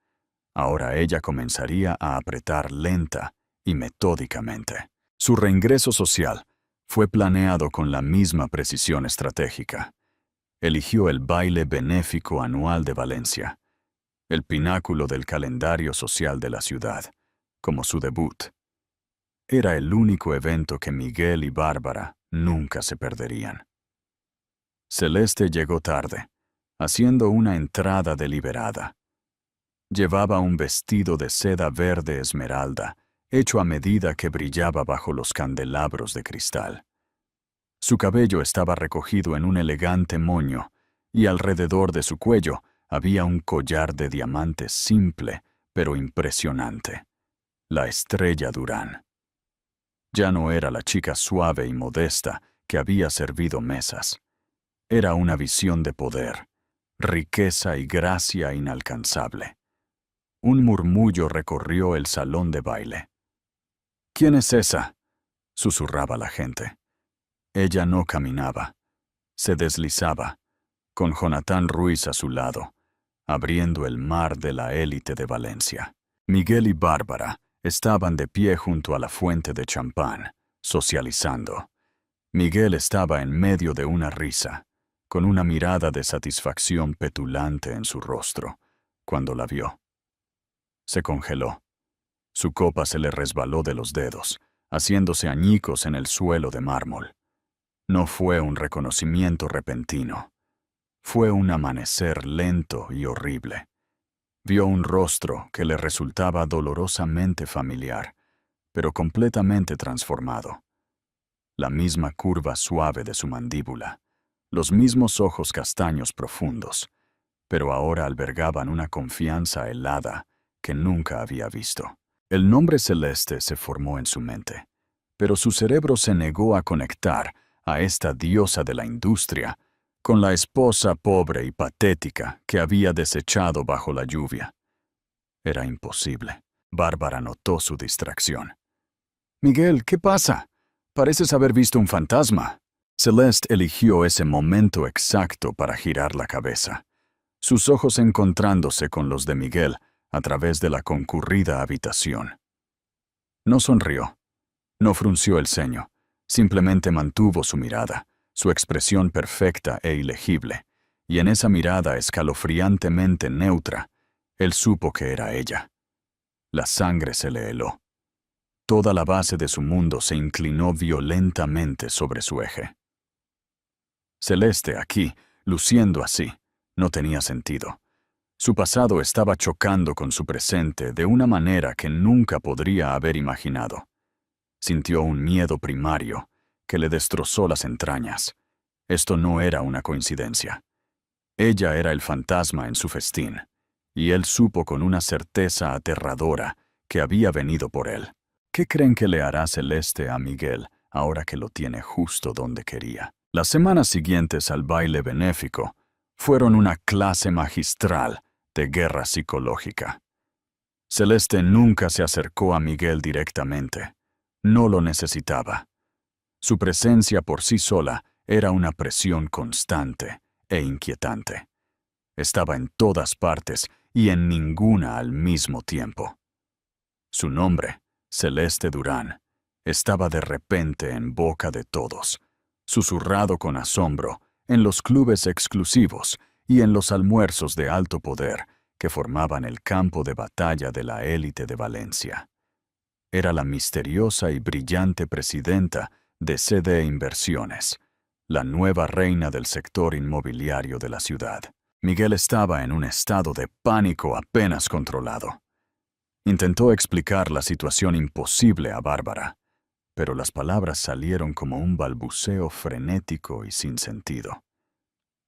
Ahora ella comenzaría a apretar lenta y metódicamente. Su reingreso social fue planeado con la misma precisión estratégica. Eligió el baile benéfico anual de Valencia, el pináculo del calendario social de la ciudad, como su debut. Era el único evento que Miguel y Bárbara nunca se perderían. Celeste llegó tarde, haciendo una entrada deliberada. Llevaba un vestido de seda verde esmeralda, hecho a medida que brillaba bajo los candelabros de cristal. Su cabello estaba recogido en un elegante moño, y alrededor de su cuello había un collar de diamantes simple, pero impresionante. La estrella Durán. Ya no era la chica suave y modesta que había servido mesas. Era una visión de poder, riqueza y gracia inalcanzable. Un murmullo recorrió el salón de baile. «¿Quién es esa?», susurraba la gente. Ella no caminaba, se deslizaba, con Jonathan Ruiz a su lado, abriendo el mar de la élite de Valencia. Miguel y Bárbara estaban de pie junto a la fuente de champán, socializando. Miguel estaba en medio de una risa, con una mirada de satisfacción petulante en su rostro, cuando la vio. Se congeló. Su copa se le resbaló de los dedos, haciéndose añicos en el suelo de mármol. No fue un reconocimiento repentino. Fue un amanecer lento y horrible. Vio un rostro que le resultaba dolorosamente familiar, pero completamente transformado. La misma curva suave de su mandíbula, los mismos ojos castaños profundos, pero ahora albergaban una confianza helada que nunca había visto. El nombre Celeste se formó en su mente, pero su cerebro se negó a conectar a esta diosa de la industria con la esposa pobre y patética que había desechado bajo la lluvia. Era imposible. Bárbara notó su distracción. «Miguel, ¿qué pasa? Pareces haber visto un fantasma». Celeste eligió ese momento exacto para girar la cabeza, sus ojos encontrándose con los de Miguel a través de la concurrida habitación. No sonrió, no frunció el ceño, simplemente mantuvo su mirada, su expresión perfecta e ilegible, y en esa mirada escalofriantemente neutra, él supo que era ella. La sangre se le heló. Toda la base de su mundo se inclinó violentamente sobre su eje. Celeste, aquí, luciendo así, no tenía sentido. Su pasado estaba chocando con su presente de una manera que nunca podría haber imaginado. Sintió un miedo primario que le destrozó las entrañas. Esto no era una coincidencia. Ella era el fantasma en su festín, y él supo con una certeza aterradora que había venido por él. ¿Qué creen que le hará Celeste a Miguel ahora que lo tiene justo donde quería? Las semanas siguientes al baile benéfico fueron una clase magistral de guerra psicológica. Celeste nunca se acercó a Miguel directamente. No lo necesitaba. Su presencia por sí sola era una presión constante e inquietante. Estaba en todas partes y en ninguna al mismo tiempo. Su nombre, Celeste Durán, estaba de repente en boca de todos, susurrado con asombro en los clubes exclusivos y en los almuerzos de alto poder que formaban el campo de batalla de la élite de Valencia. Era la misteriosa y brillante presidenta de CD Inversiones, la nueva reina del sector inmobiliario de la ciudad. Miguel estaba en un estado de pánico apenas controlado. Intentó explicar la situación imposible a Bárbara, pero las palabras salieron como un balbuceo frenético y sin sentido.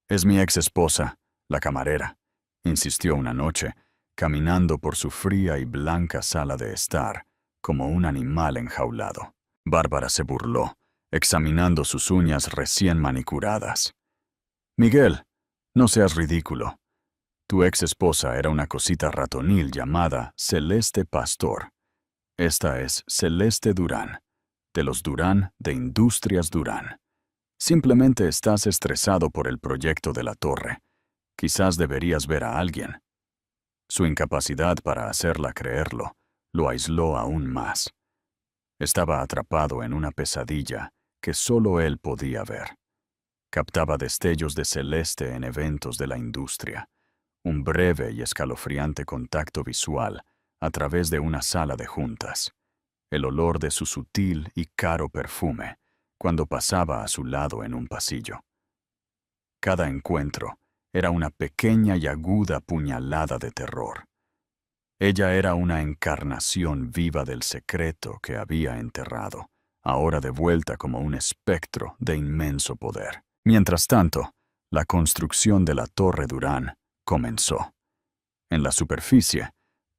«Es mi ex esposa, la camarera», insistió una noche, caminando por su fría y blanca sala de estar, como un animal enjaulado. Bárbara se burló, examinando sus uñas recién manicuradas. «Miguel, no seas ridículo. Tu ex esposa era una cosita ratonil llamada Celeste Pastor. Esta es Celeste Durán, de los Durán de Industrias Durán. Simplemente estás estresado por el proyecto de la torre. Quizás deberías ver a alguien». Su incapacidad para hacerla creerlo lo aisló aún más. Estaba atrapado en una pesadilla que solo él podía ver. Captaba destellos de Celeste en eventos de la industria, un breve y escalofriante contacto visual a través de una sala de juntas, el olor de su sutil y caro perfume cuando pasaba a su lado en un pasillo. Cada encuentro era una pequeña y aguda puñalada de terror. Ella era una encarnación viva del secreto que había enterrado, ahora de vuelta como un espectro de inmenso poder. Mientras tanto, la construcción de la Torre Durán comenzó. En la superficie,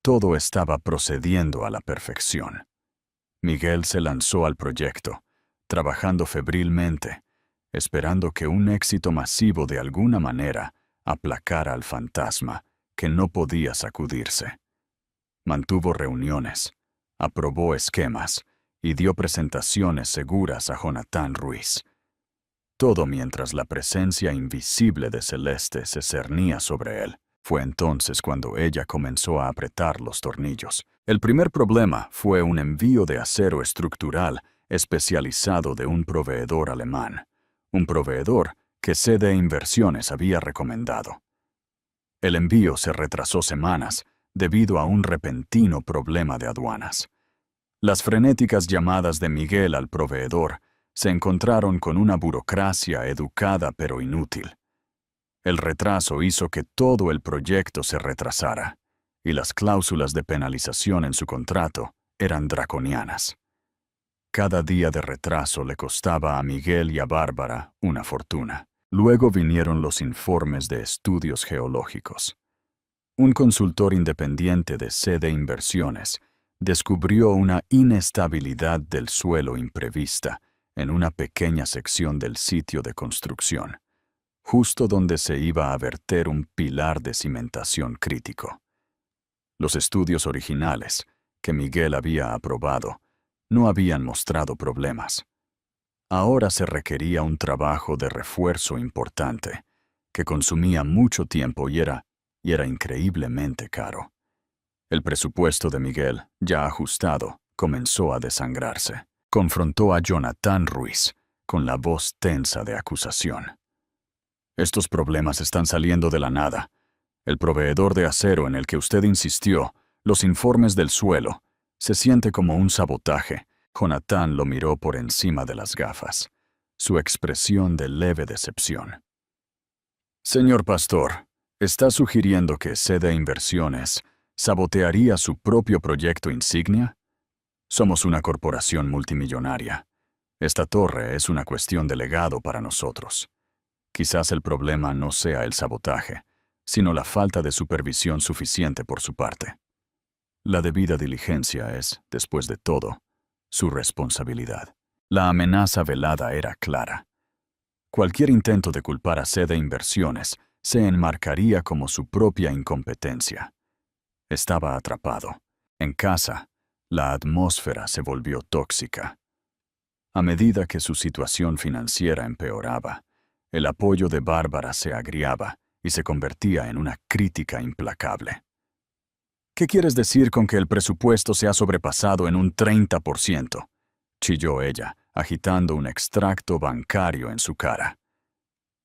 todo estaba procediendo a la perfección. Miguel se lanzó al proyecto, trabajando febrilmente, esperando que un éxito masivo de alguna manera aplacara al fantasma que no podía sacudirse. Mantuvo reuniones, aprobó esquemas y dio presentaciones seguras a Jonathan Ruiz. Todo mientras la presencia invisible de Celeste se cernía sobre él. Fue entonces cuando ella comenzó a apretar los tornillos. El primer problema fue un envío de acero estructural especializado de un proveedor alemán, un proveedor que CD Inversiones había recomendado. El envío se retrasó semanas debido a un repentino problema de aduanas. Las frenéticas llamadas de Miguel al proveedor se encontraron con una burocracia educada pero inútil. El retraso hizo que todo el proyecto se retrasara, y las cláusulas de penalización en su contrato eran draconianas. Cada día de retraso le costaba a Miguel y a Bárbara una fortuna. Luego vinieron los informes de estudios geológicos. Un consultor independiente de CD Inversiones descubrió una inestabilidad del suelo imprevista en una pequeña sección del sitio de construcción, justo donde se iba a verter un pilar de cimentación crítico. Los estudios originales, que Miguel había aprobado, no habían mostrado problemas. Ahora se requería un trabajo de refuerzo importante, que consumía mucho tiempo y era increíblemente caro. El presupuesto de Miguel, ya ajustado, comenzó a desangrarse. Confrontó a Jonathan Ruiz, con la voz tensa de acusación. Estos problemas están saliendo de la nada. El proveedor de acero en el que usted insistió, los informes del suelo, se siente como un sabotaje. Jonathan lo miró por encima de las gafas, su expresión de leve decepción. Señor Pastor, ¿está sugiriendo que Seda Inversiones sabotearía su propio proyecto insignia? Somos una corporación multimillonaria. Esta torre es una cuestión de legado para nosotros. Quizás el problema no sea el sabotaje, sino la falta de supervisión suficiente por su parte. La debida diligencia es, después de todo, su responsabilidad. La amenaza velada era clara. Cualquier intento de culpar a Seda Inversiones se enmarcaría como su propia incompetencia. Estaba atrapado. En casa, la atmósfera se volvió tóxica. A medida que su situación financiera empeoraba, el apoyo de Bárbara se agriaba y se convertía en una crítica implacable. ¿Qué quieres decir con que el presupuesto se ha sobrepasado en un 30%? Chilló ella, agitando un extracto bancario en su cara.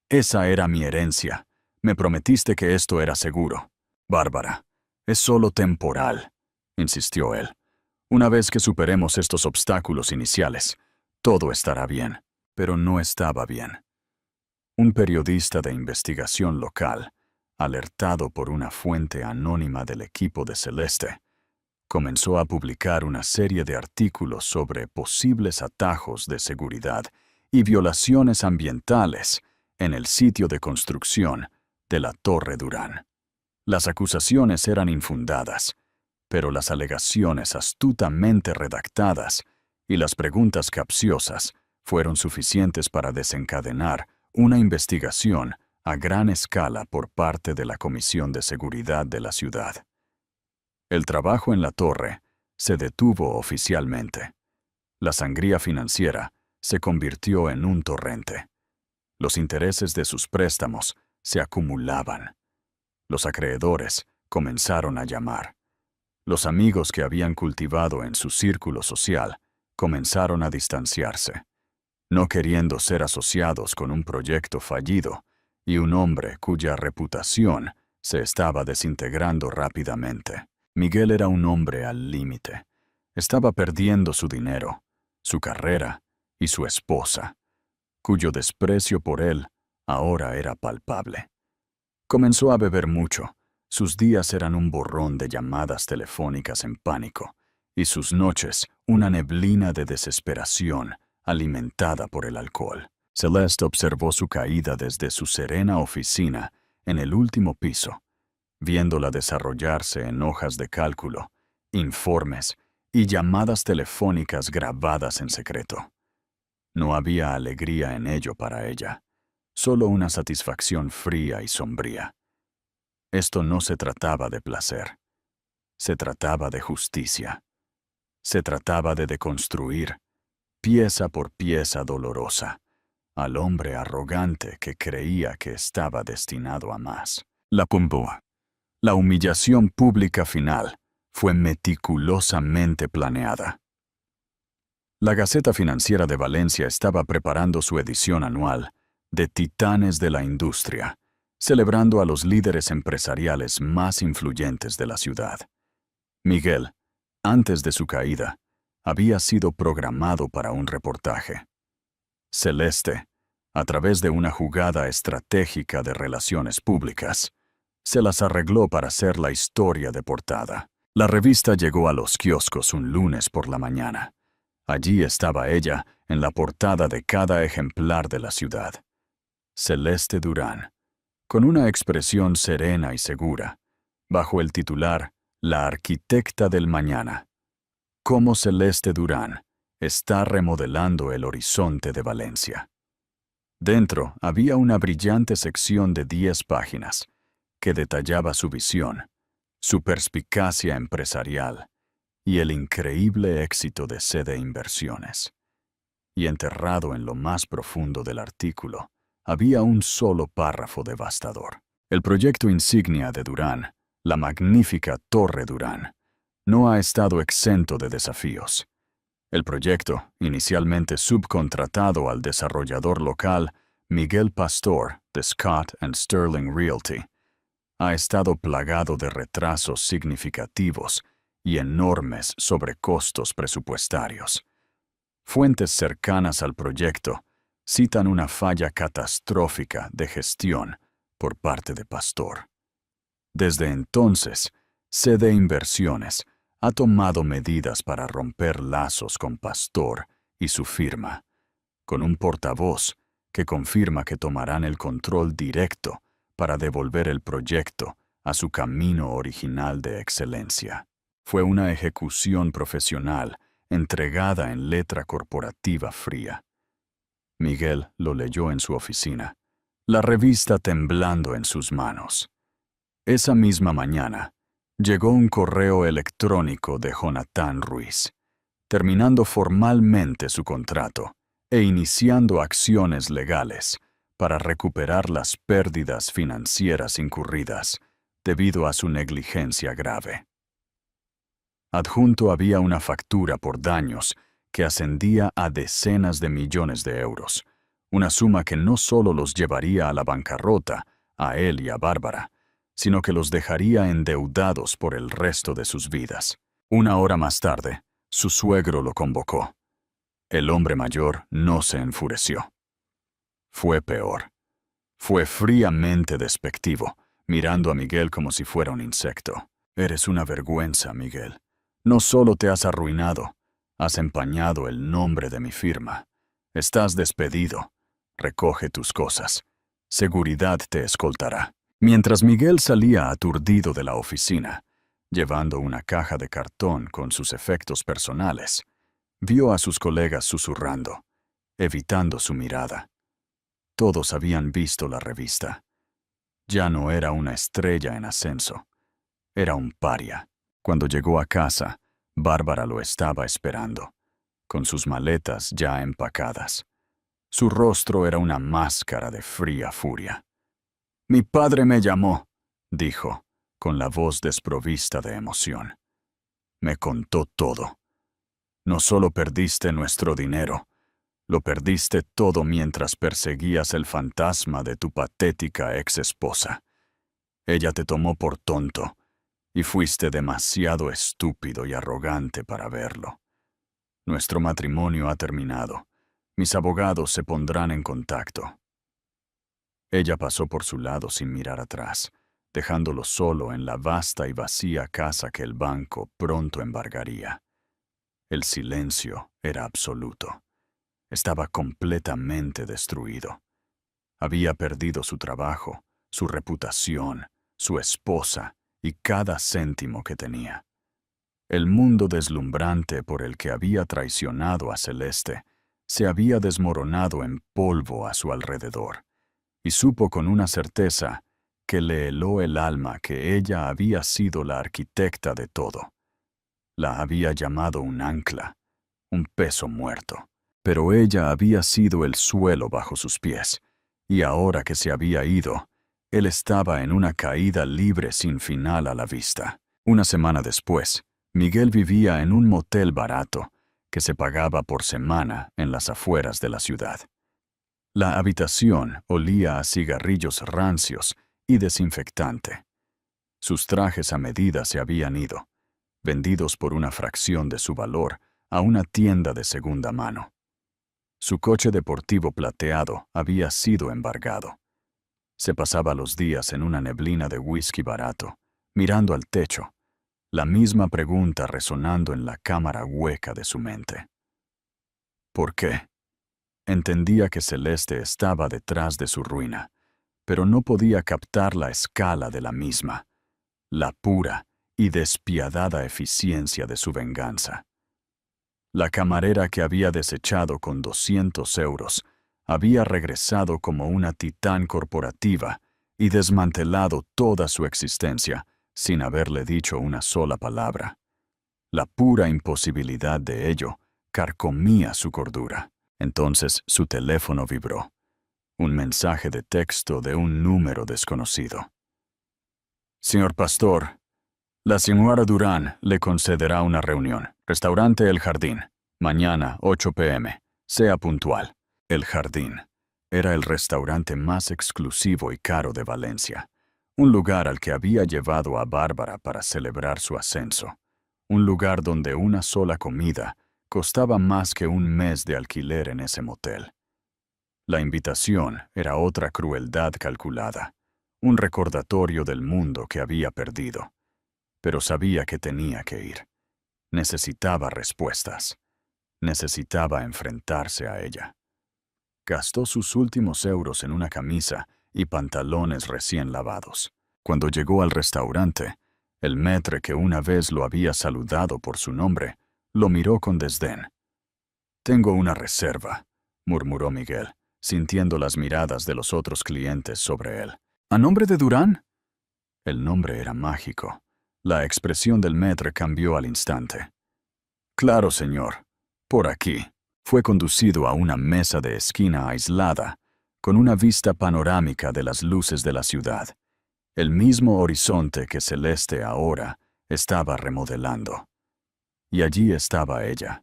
Esa era mi herencia. Me prometiste que esto era seguro. Bárbara, es solo temporal, insistió él. Una vez que superemos estos obstáculos iniciales, todo estará bien. Pero no estaba bien. Un periodista de investigación local, alertado por una fuente anónima del equipo de Celeste, comenzó a publicar una serie de artículos sobre posibles atajos de seguridad y violaciones ambientales en el sitio de construcción de la Torre Durán. Las acusaciones eran infundadas, pero las alegaciones astutamente redactadas y las preguntas capciosas fueron suficientes para desencadenar una investigación a gran escala por parte de la Comisión de Seguridad de la ciudad. El trabajo en la torre se detuvo oficialmente. La sangría financiera se convirtió en un torrente. Los intereses de sus préstamos se acumulaban. Los acreedores comenzaron a llamar. Los amigos que habían cultivado en su círculo social comenzaron a distanciarse, no queriendo ser asociados con un proyecto fallido y un hombre cuya reputación se estaba desintegrando rápidamente. Miguel era un hombre al límite. Estaba perdiendo su dinero, su carrera y su esposa, cuyo desprecio por él ahora era palpable. Comenzó a beber mucho. Sus días eran un borrón de llamadas telefónicas en pánico, y sus noches una neblina de desesperación alimentada por el alcohol. Celeste observó su caída desde su serena oficina en el último piso, viéndola desarrollarse en hojas de cálculo, informes y llamadas telefónicas grabadas en secreto. No había alegría en ello para ella, solo una satisfacción fría y sombría. Esto no se trataba de placer. Se trataba de justicia. Se trataba de deconstruir, pieza por pieza dolorosa, al hombre arrogante que creía que estaba destinado a más. La puntúa. La humillación pública final fue meticulosamente planeada. La Gaceta Financiera de Valencia estaba preparando su edición anual de Titanes de la Industria, celebrando a los líderes empresariales más influyentes de la ciudad. Miguel, antes de su caída, había sido programado para un reportaje. Celeste, a través de una jugada estratégica de relaciones públicas, se las arregló para hacer la historia de portada. La revista llegó a los kioscos un lunes por la mañana. Allí estaba ella, en la portada de cada ejemplar de la ciudad. Celeste Durán, con una expresión serena y segura, bajo el titular La arquitecta del mañana. Cómo Celeste Durán está remodelando el horizonte de Valencia. Dentro había una brillante sección de 10 páginas que detallaba su visión, su perspicacia empresarial y el increíble éxito de CD Inversiones. Y enterrado en lo más profundo del artículo, había un solo párrafo devastador. El proyecto insignia de Durán, la magnífica Torre Durán, no ha estado exento de desafíos. El proyecto, inicialmente subcontratado al desarrollador local Miguel Pastor de Scott and Sterling Realty, ha estado plagado de retrasos significativos y enormes sobrecostos presupuestarios. Fuentes cercanas al proyecto citan una falla catastrófica de gestión por parte de Pastor. Desde entonces, CD Inversiones ha tomado medidas para romper lazos con Pastor y su firma, con un portavoz que confirma que tomarán el control directo para devolver el proyecto a su camino original de excelencia. Fue una ejecución profesional entregada en letra corporativa fría. Miguel lo leyó en su oficina, la revista temblando en sus manos. Esa misma mañana, llegó un correo electrónico de Jonathan Ruiz, terminando formalmente su contrato e iniciando acciones legales para recuperar las pérdidas financieras incurridas debido a su negligencia grave. Adjunto había una factura por daños que ascendía a decenas de millones de euros, una suma que no solo los llevaría a la bancarrota, a él y a Bárbara, sino que los dejaría endeudados por el resto de sus vidas. Una hora más tarde, su suegro lo convocó. El hombre mayor no se enfureció. Fue peor. Fue fríamente despectivo, mirando a Miguel como si fuera un insecto. Eres una vergüenza, Miguel. No solo te has arruinado, has empañado el nombre de mi firma. Estás despedido. Recoge tus cosas. Seguridad te escoltará. Mientras Miguel salía aturdido de la oficina, llevando una caja de cartón con sus efectos personales, vio a sus colegas susurrando, evitando su mirada. Todos habían visto la revista. Ya no era una estrella en ascenso. Era un paria. Cuando llegó a casa, Bárbara lo estaba esperando, con sus maletas ya empacadas. Su rostro era una máscara de fría furia. «Mi padre me llamó», dijo, con la voz desprovista de emoción. «Me contó todo. No solo perdiste nuestro dinero, lo perdiste todo mientras perseguías el fantasma de tu patética ex-esposa. Ella te tomó por tonto, y fuiste demasiado estúpido y arrogante para verlo. Nuestro matrimonio ha terminado. Mis abogados se pondrán en contacto». Ella pasó por su lado sin mirar atrás, dejándolo solo en la vasta y vacía casa que el banco pronto embargaría. El silencio era absoluto. Estaba completamente destruido. Había perdido su trabajo, su reputación, su esposa y cada céntimo que tenía. El mundo deslumbrante por el que había traicionado a Celeste se había desmoronado en polvo a su alrededor, y supo con una certeza que le heló el alma que ella había sido la arquitecta de todo. La había llamado un ancla, un peso muerto, pero ella había sido el suelo bajo sus pies, y ahora que se había ido, él estaba en una caída libre sin final a la vista. Una semana después, Miguel vivía en un motel barato que se pagaba por semana en las afueras de la ciudad. La habitación olía a cigarrillos rancios y desinfectante. Sus trajes a medida se habían ido, vendidos por una fracción de su valor a una tienda de segunda mano. Su coche deportivo plateado había sido embargado. Se pasaba los días en una neblina de whisky barato, mirando al techo, la misma pregunta resonando en la cámara hueca de su mente. ¿Por qué? Entendía que Celeste estaba detrás de su ruina, pero no podía captar la escala de la misma, la pura y despiadada eficiencia de su venganza. La camarera que había desechado con 200 euros había regresado como una titán corporativa y desmantelado toda su existencia sin haberle dicho una sola palabra. La pura imposibilidad de ello carcomía su cordura. Entonces su teléfono vibró. Un mensaje de texto de un número desconocido. Señor Pastor, la señora Durán le concederá una reunión. Restaurante El Jardín. Mañana, 8 p.m. Sea puntual. El Jardín era el restaurante más exclusivo y caro de Valencia. Un lugar al que había llevado a Bárbara para celebrar su ascenso. Un lugar donde una sola comida costaba más que un mes de alquiler en ese motel. La invitación era otra crueldad calculada, un recordatorio del mundo que había perdido. Pero sabía que tenía que ir. Necesitaba respuestas. Necesitaba enfrentarse a ella. Gastó sus últimos euros en una camisa y pantalones recién lavados. Cuando llegó al restaurante, el maître que una vez lo había saludado por su nombre, lo miró con desdén. «Tengo una reserva», murmuró Miguel, sintiendo las miradas de los otros clientes sobre él. «¿A nombre de Durán?» El nombre era mágico. La expresión del maître cambió al instante. «Claro, señor. Por aquí». Fue conducido a una mesa de esquina aislada, con una vista panorámica de las luces de la ciudad. El mismo horizonte que Celeste ahora estaba remodelando. Y allí estaba ella.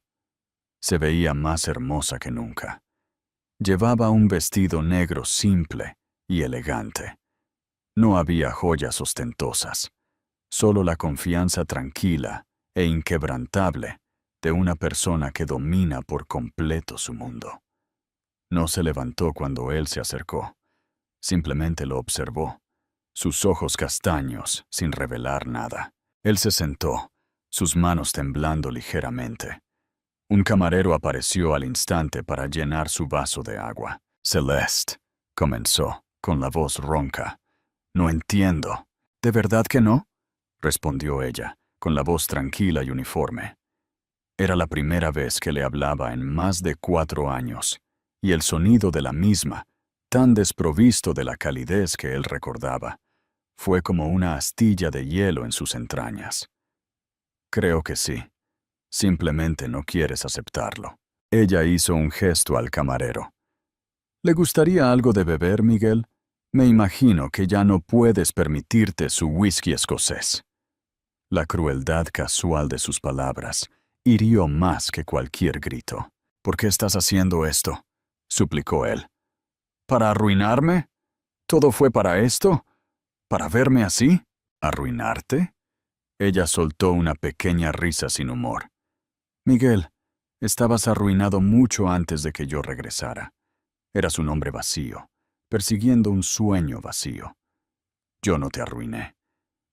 Se veía más hermosa que nunca. Llevaba un vestido negro simple y elegante. No había joyas ostentosas, solo la confianza tranquila e inquebrantable de una persona que domina por completo su mundo. No se levantó cuando él se acercó. Simplemente lo observó, sus ojos castaños sin revelar nada. Él se sentó, sus manos temblando ligeramente. Un camarero apareció al instante para llenar su vaso de agua. «Celeste», comenzó, con la voz ronca. «No entiendo». «¿De verdad que no?», respondió ella, con la voz tranquila y uniforme. Era la primera vez que le hablaba en más de 4 años, y el sonido de la misma, tan desprovisto de la calidez que él recordaba, fue como una astilla de hielo en sus entrañas. «Creo que sí. Simplemente no quieres aceptarlo». Ella hizo un gesto al camarero. «¿Le gustaría algo de beber, Miguel? Me imagino que ya no puedes permitirte su whisky escocés». La crueldad casual de sus palabras hirió más que cualquier grito. «¿Por qué estás haciendo esto?», suplicó él. «¿Para arruinarme? ¿Todo fue para esto? ¿Para verme así? ¿Arruinarte?». Ella soltó una pequeña risa sin humor. «Miguel, estabas arruinado mucho antes de que yo regresara. Eras un hombre vacío, persiguiendo un sueño vacío. Yo no te arruiné.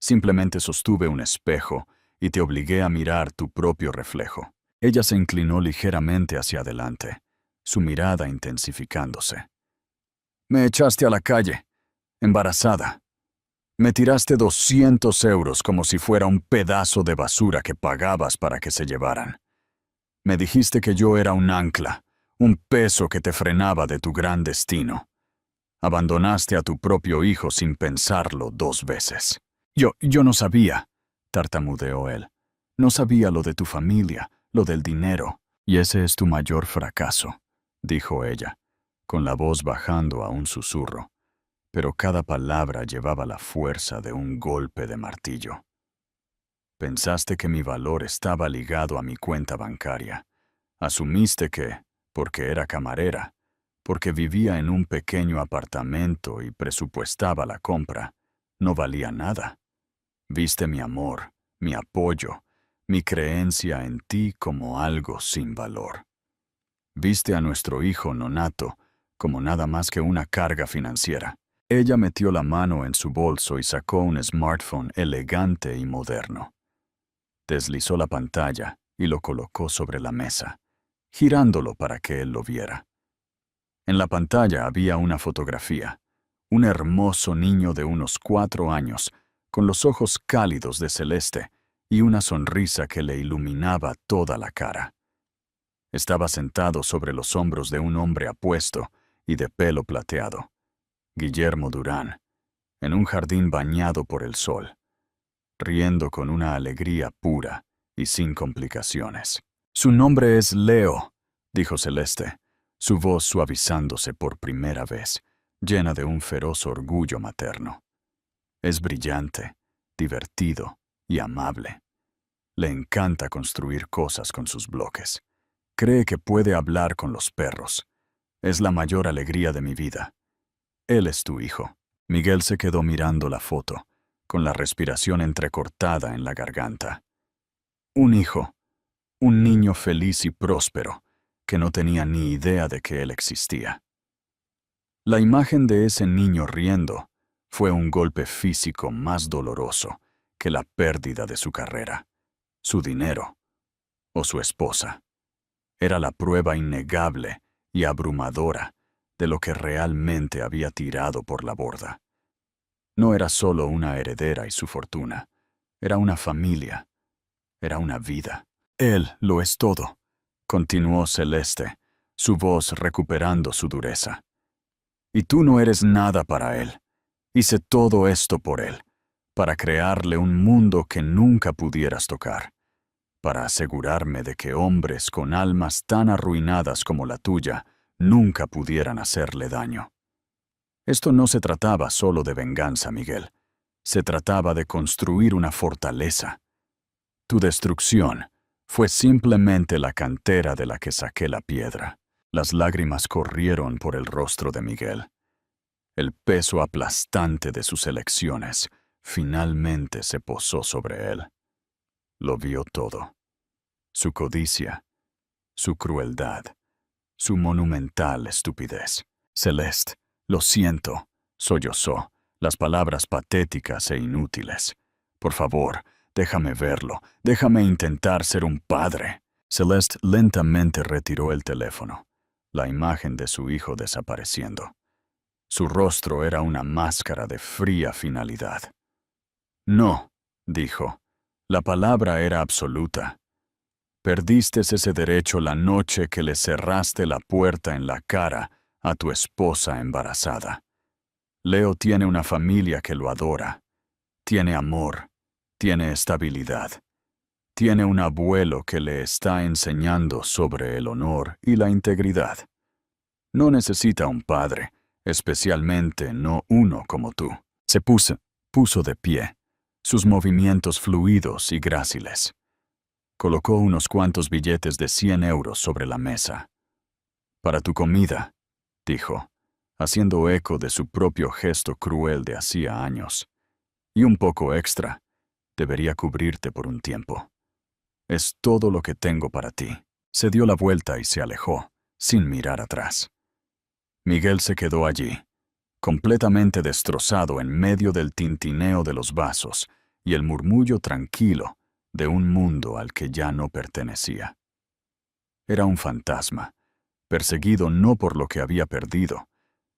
Simplemente sostuve un espejo y te obligué a mirar tu propio reflejo». Ella se inclinó ligeramente hacia adelante, su mirada intensificándose. «Me echaste a la calle, embarazada. Me tiraste 200 euros como si fuera un pedazo de basura que pagabas para que se llevaran. Me dijiste que yo era un ancla, un peso que te frenaba de tu gran destino. Abandonaste a tu propio hijo sin pensarlo 2 veces». Yo no sabía», tartamudeó él. «No sabía lo de tu familia, lo del dinero». «Y ese es tu mayor fracaso», dijo ella, con la voz bajando a un susurro, pero cada palabra llevaba la fuerza de un golpe de martillo. «Pensaste que mi valor estaba ligado a mi cuenta bancaria. Asumiste que, porque era camarera, porque vivía en un pequeño apartamento y presupuestaba la compra, no valía nada. Viste mi amor, mi apoyo, mi creencia en ti como algo sin valor. Viste a nuestro hijo nonato como nada más que una carga financiera». Ella metió la mano en su bolso y sacó un smartphone elegante y moderno. Deslizó la pantalla y lo colocó sobre la mesa, girándolo para que él lo viera. En la pantalla había una fotografía, un hermoso niño de unos 4 años, con los ojos cálidos de Celeste y una sonrisa que le iluminaba toda la cara. Estaba sentado sobre los hombros de un hombre apuesto y de pelo plateado, Guillermo Durán, en un jardín bañado por el sol, riendo con una alegría pura y sin complicaciones. «Su nombre es Leo», dijo Celeste, su voz suavizándose por primera vez, llena de un feroz orgullo materno. «Es brillante, divertido y amable. Le encanta construir cosas con sus bloques. Cree que puede hablar con los perros. Es la mayor alegría de mi vida. Él es tu hijo». Miguel se quedó mirando la foto, con la respiración entrecortada en la garganta. Un hijo, un niño feliz y próspero, que no tenía ni idea de que él existía. La imagen de ese niño riendo fue un golpe físico más doloroso que la pérdida de su carrera, su dinero o su esposa. Era la prueba innegable y abrumadora de lo que realmente había tirado por la borda. No era solo una heredera y su fortuna, era una familia, era una vida. «Él lo es todo», continuó Celeste, su voz recuperando su dureza. «Y tú no eres nada para él. Hice todo esto por él, para crearle un mundo que nunca pudieras tocar, para asegurarme de que hombres con almas tan arruinadas como la tuya nunca pudieran hacerle daño. Esto no se trataba solo de venganza, Miguel. Se trataba de construir una fortaleza. Tu destrucción fue simplemente la cantera de la que saqué la piedra». Las lágrimas corrieron por el rostro de Miguel. El peso aplastante de sus elecciones finalmente se posó sobre él. Lo vio todo. Su codicia, su crueldad, su monumental estupidez. «Celeste, lo siento», sollozó, las palabras patéticas e inútiles. «Por favor, déjame verlo, déjame intentar ser un padre». Celeste lentamente retiró el teléfono, la imagen de su hijo desapareciendo. Su rostro era una máscara de fría finalidad. «No», dijo. La palabra era absoluta. «Perdiste ese derecho la noche que le cerraste la puerta en la cara a tu esposa embarazada. Leo tiene una familia que lo adora. Tiene amor, tiene estabilidad. Tiene un abuelo que le está enseñando sobre el honor y la integridad. No necesita un padre, especialmente no uno como tú». Se puso de pie, sus movimientos fluidos y gráciles. Colocó unos cuantos billetes de 100 euros sobre la mesa. «Para tu comida», dijo, haciendo eco de su propio gesto cruel de hacía años. «Y un poco extra. Debería cubrirte por un tiempo. Es todo lo que tengo para ti». Se dio la vuelta y se alejó, sin mirar atrás. Miguel se quedó allí, completamente destrozado en medio del tintineo de los vasos y el murmullo tranquilo de un mundo al que ya no pertenecía. Era un fantasma, perseguido no por lo que había perdido,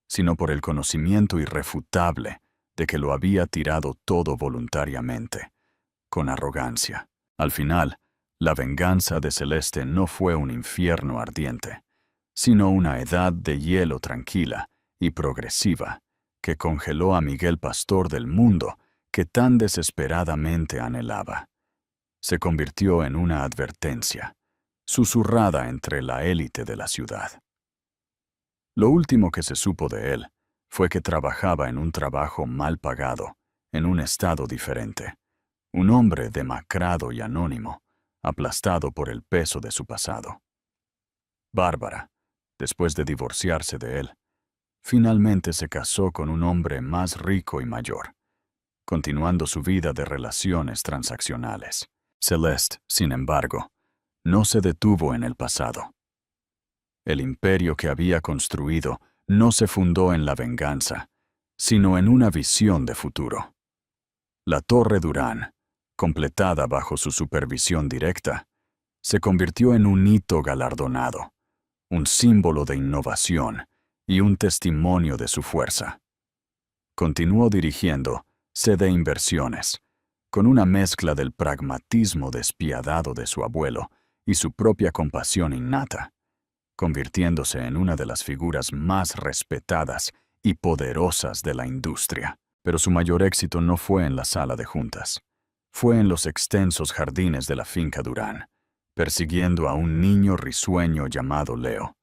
sino por el conocimiento irrefutable de que lo había tirado todo voluntariamente, con arrogancia. Al final, la venganza de Celeste no fue un infierno ardiente, sino una edad de hielo tranquila y progresiva que congeló a Miguel Pastor del mundo que tan desesperadamente anhelaba. Se convirtió en una advertencia, susurrada entre la élite de la ciudad. Lo último que se supo de él fue que trabajaba en un trabajo mal pagado, en un estado diferente. Un hombre demacrado y anónimo, aplastado por el peso de su pasado. Bárbara, después de divorciarse de él, finalmente se casó con un hombre más rico y mayor, continuando su vida de relaciones transaccionales. Celeste, sin embargo, no se detuvo en el pasado. El imperio que había construido no se fundó en la venganza, sino en una visión de futuro. La Torre Durán, completada bajo su supervisión directa, se convirtió en un hito galardonado, un símbolo de innovación y un testimonio de su fuerza. Continuó dirigiendo CD Inversiones, con una mezcla del pragmatismo despiadado de su abuelo y su propia compasión innata, convirtiéndose en una de las figuras más respetadas y poderosas de la industria. Pero su mayor éxito no fue en la sala de juntas. Fue en los extensos jardines de la finca Durán, persiguiendo a un niño risueño llamado Leo.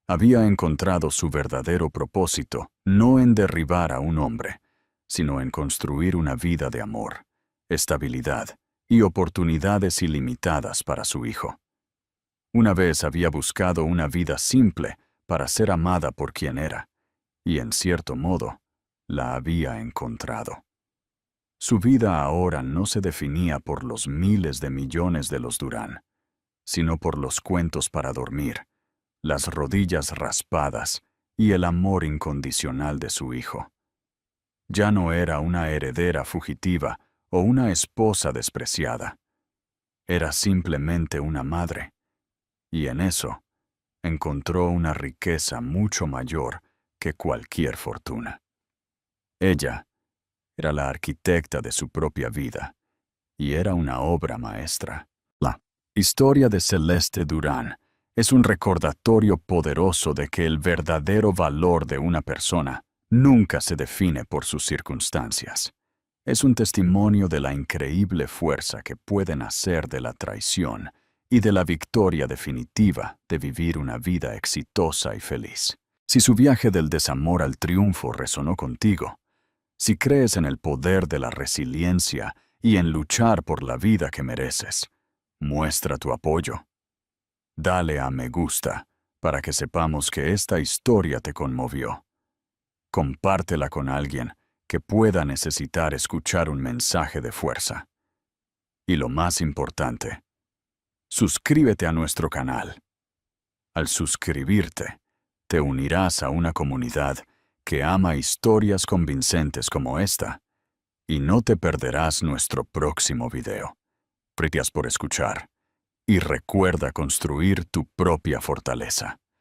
Había encontrado su verdadero propósito no en derribar a un hombre, sino en construir una vida de amor, estabilidad y oportunidades ilimitadas para su hijo. Una vez había buscado una vida simple para ser amada por quien era, y en cierto modo, la había encontrado. Su vida ahora no se definía por los miles de millones de los Durán, sino por los cuentos para dormir, las rodillas raspadas y el amor incondicional de su hijo. Ya no era una heredera fugitiva o una esposa despreciada. Era simplemente una madre, y en eso encontró una riqueza mucho mayor que cualquier fortuna. Ella era la arquitecta de su propia vida, y era una obra maestra. La historia de Celeste Durán es un recordatorio poderoso de que el verdadero valor de una persona nunca se define por sus circunstancias. Es un testimonio de la increíble fuerza que puede nacer de la traición y de la victoria definitiva de vivir una vida exitosa y feliz. Si su viaje del desamor al triunfo resonó contigo, si crees en el poder de la resiliencia y en luchar por la vida que mereces, muestra tu apoyo. Dale a me gusta para que sepamos que esta historia te conmovió. Compártela con alguien que pueda necesitar escuchar un mensaje de fuerza. Y lo más importante, suscríbete a nuestro canal. Al suscribirte, te unirás a una comunidad que ama historias convincentes como esta, y no te perderás nuestro próximo video. Gracias por escuchar, y recuerda construir tu propia fortaleza.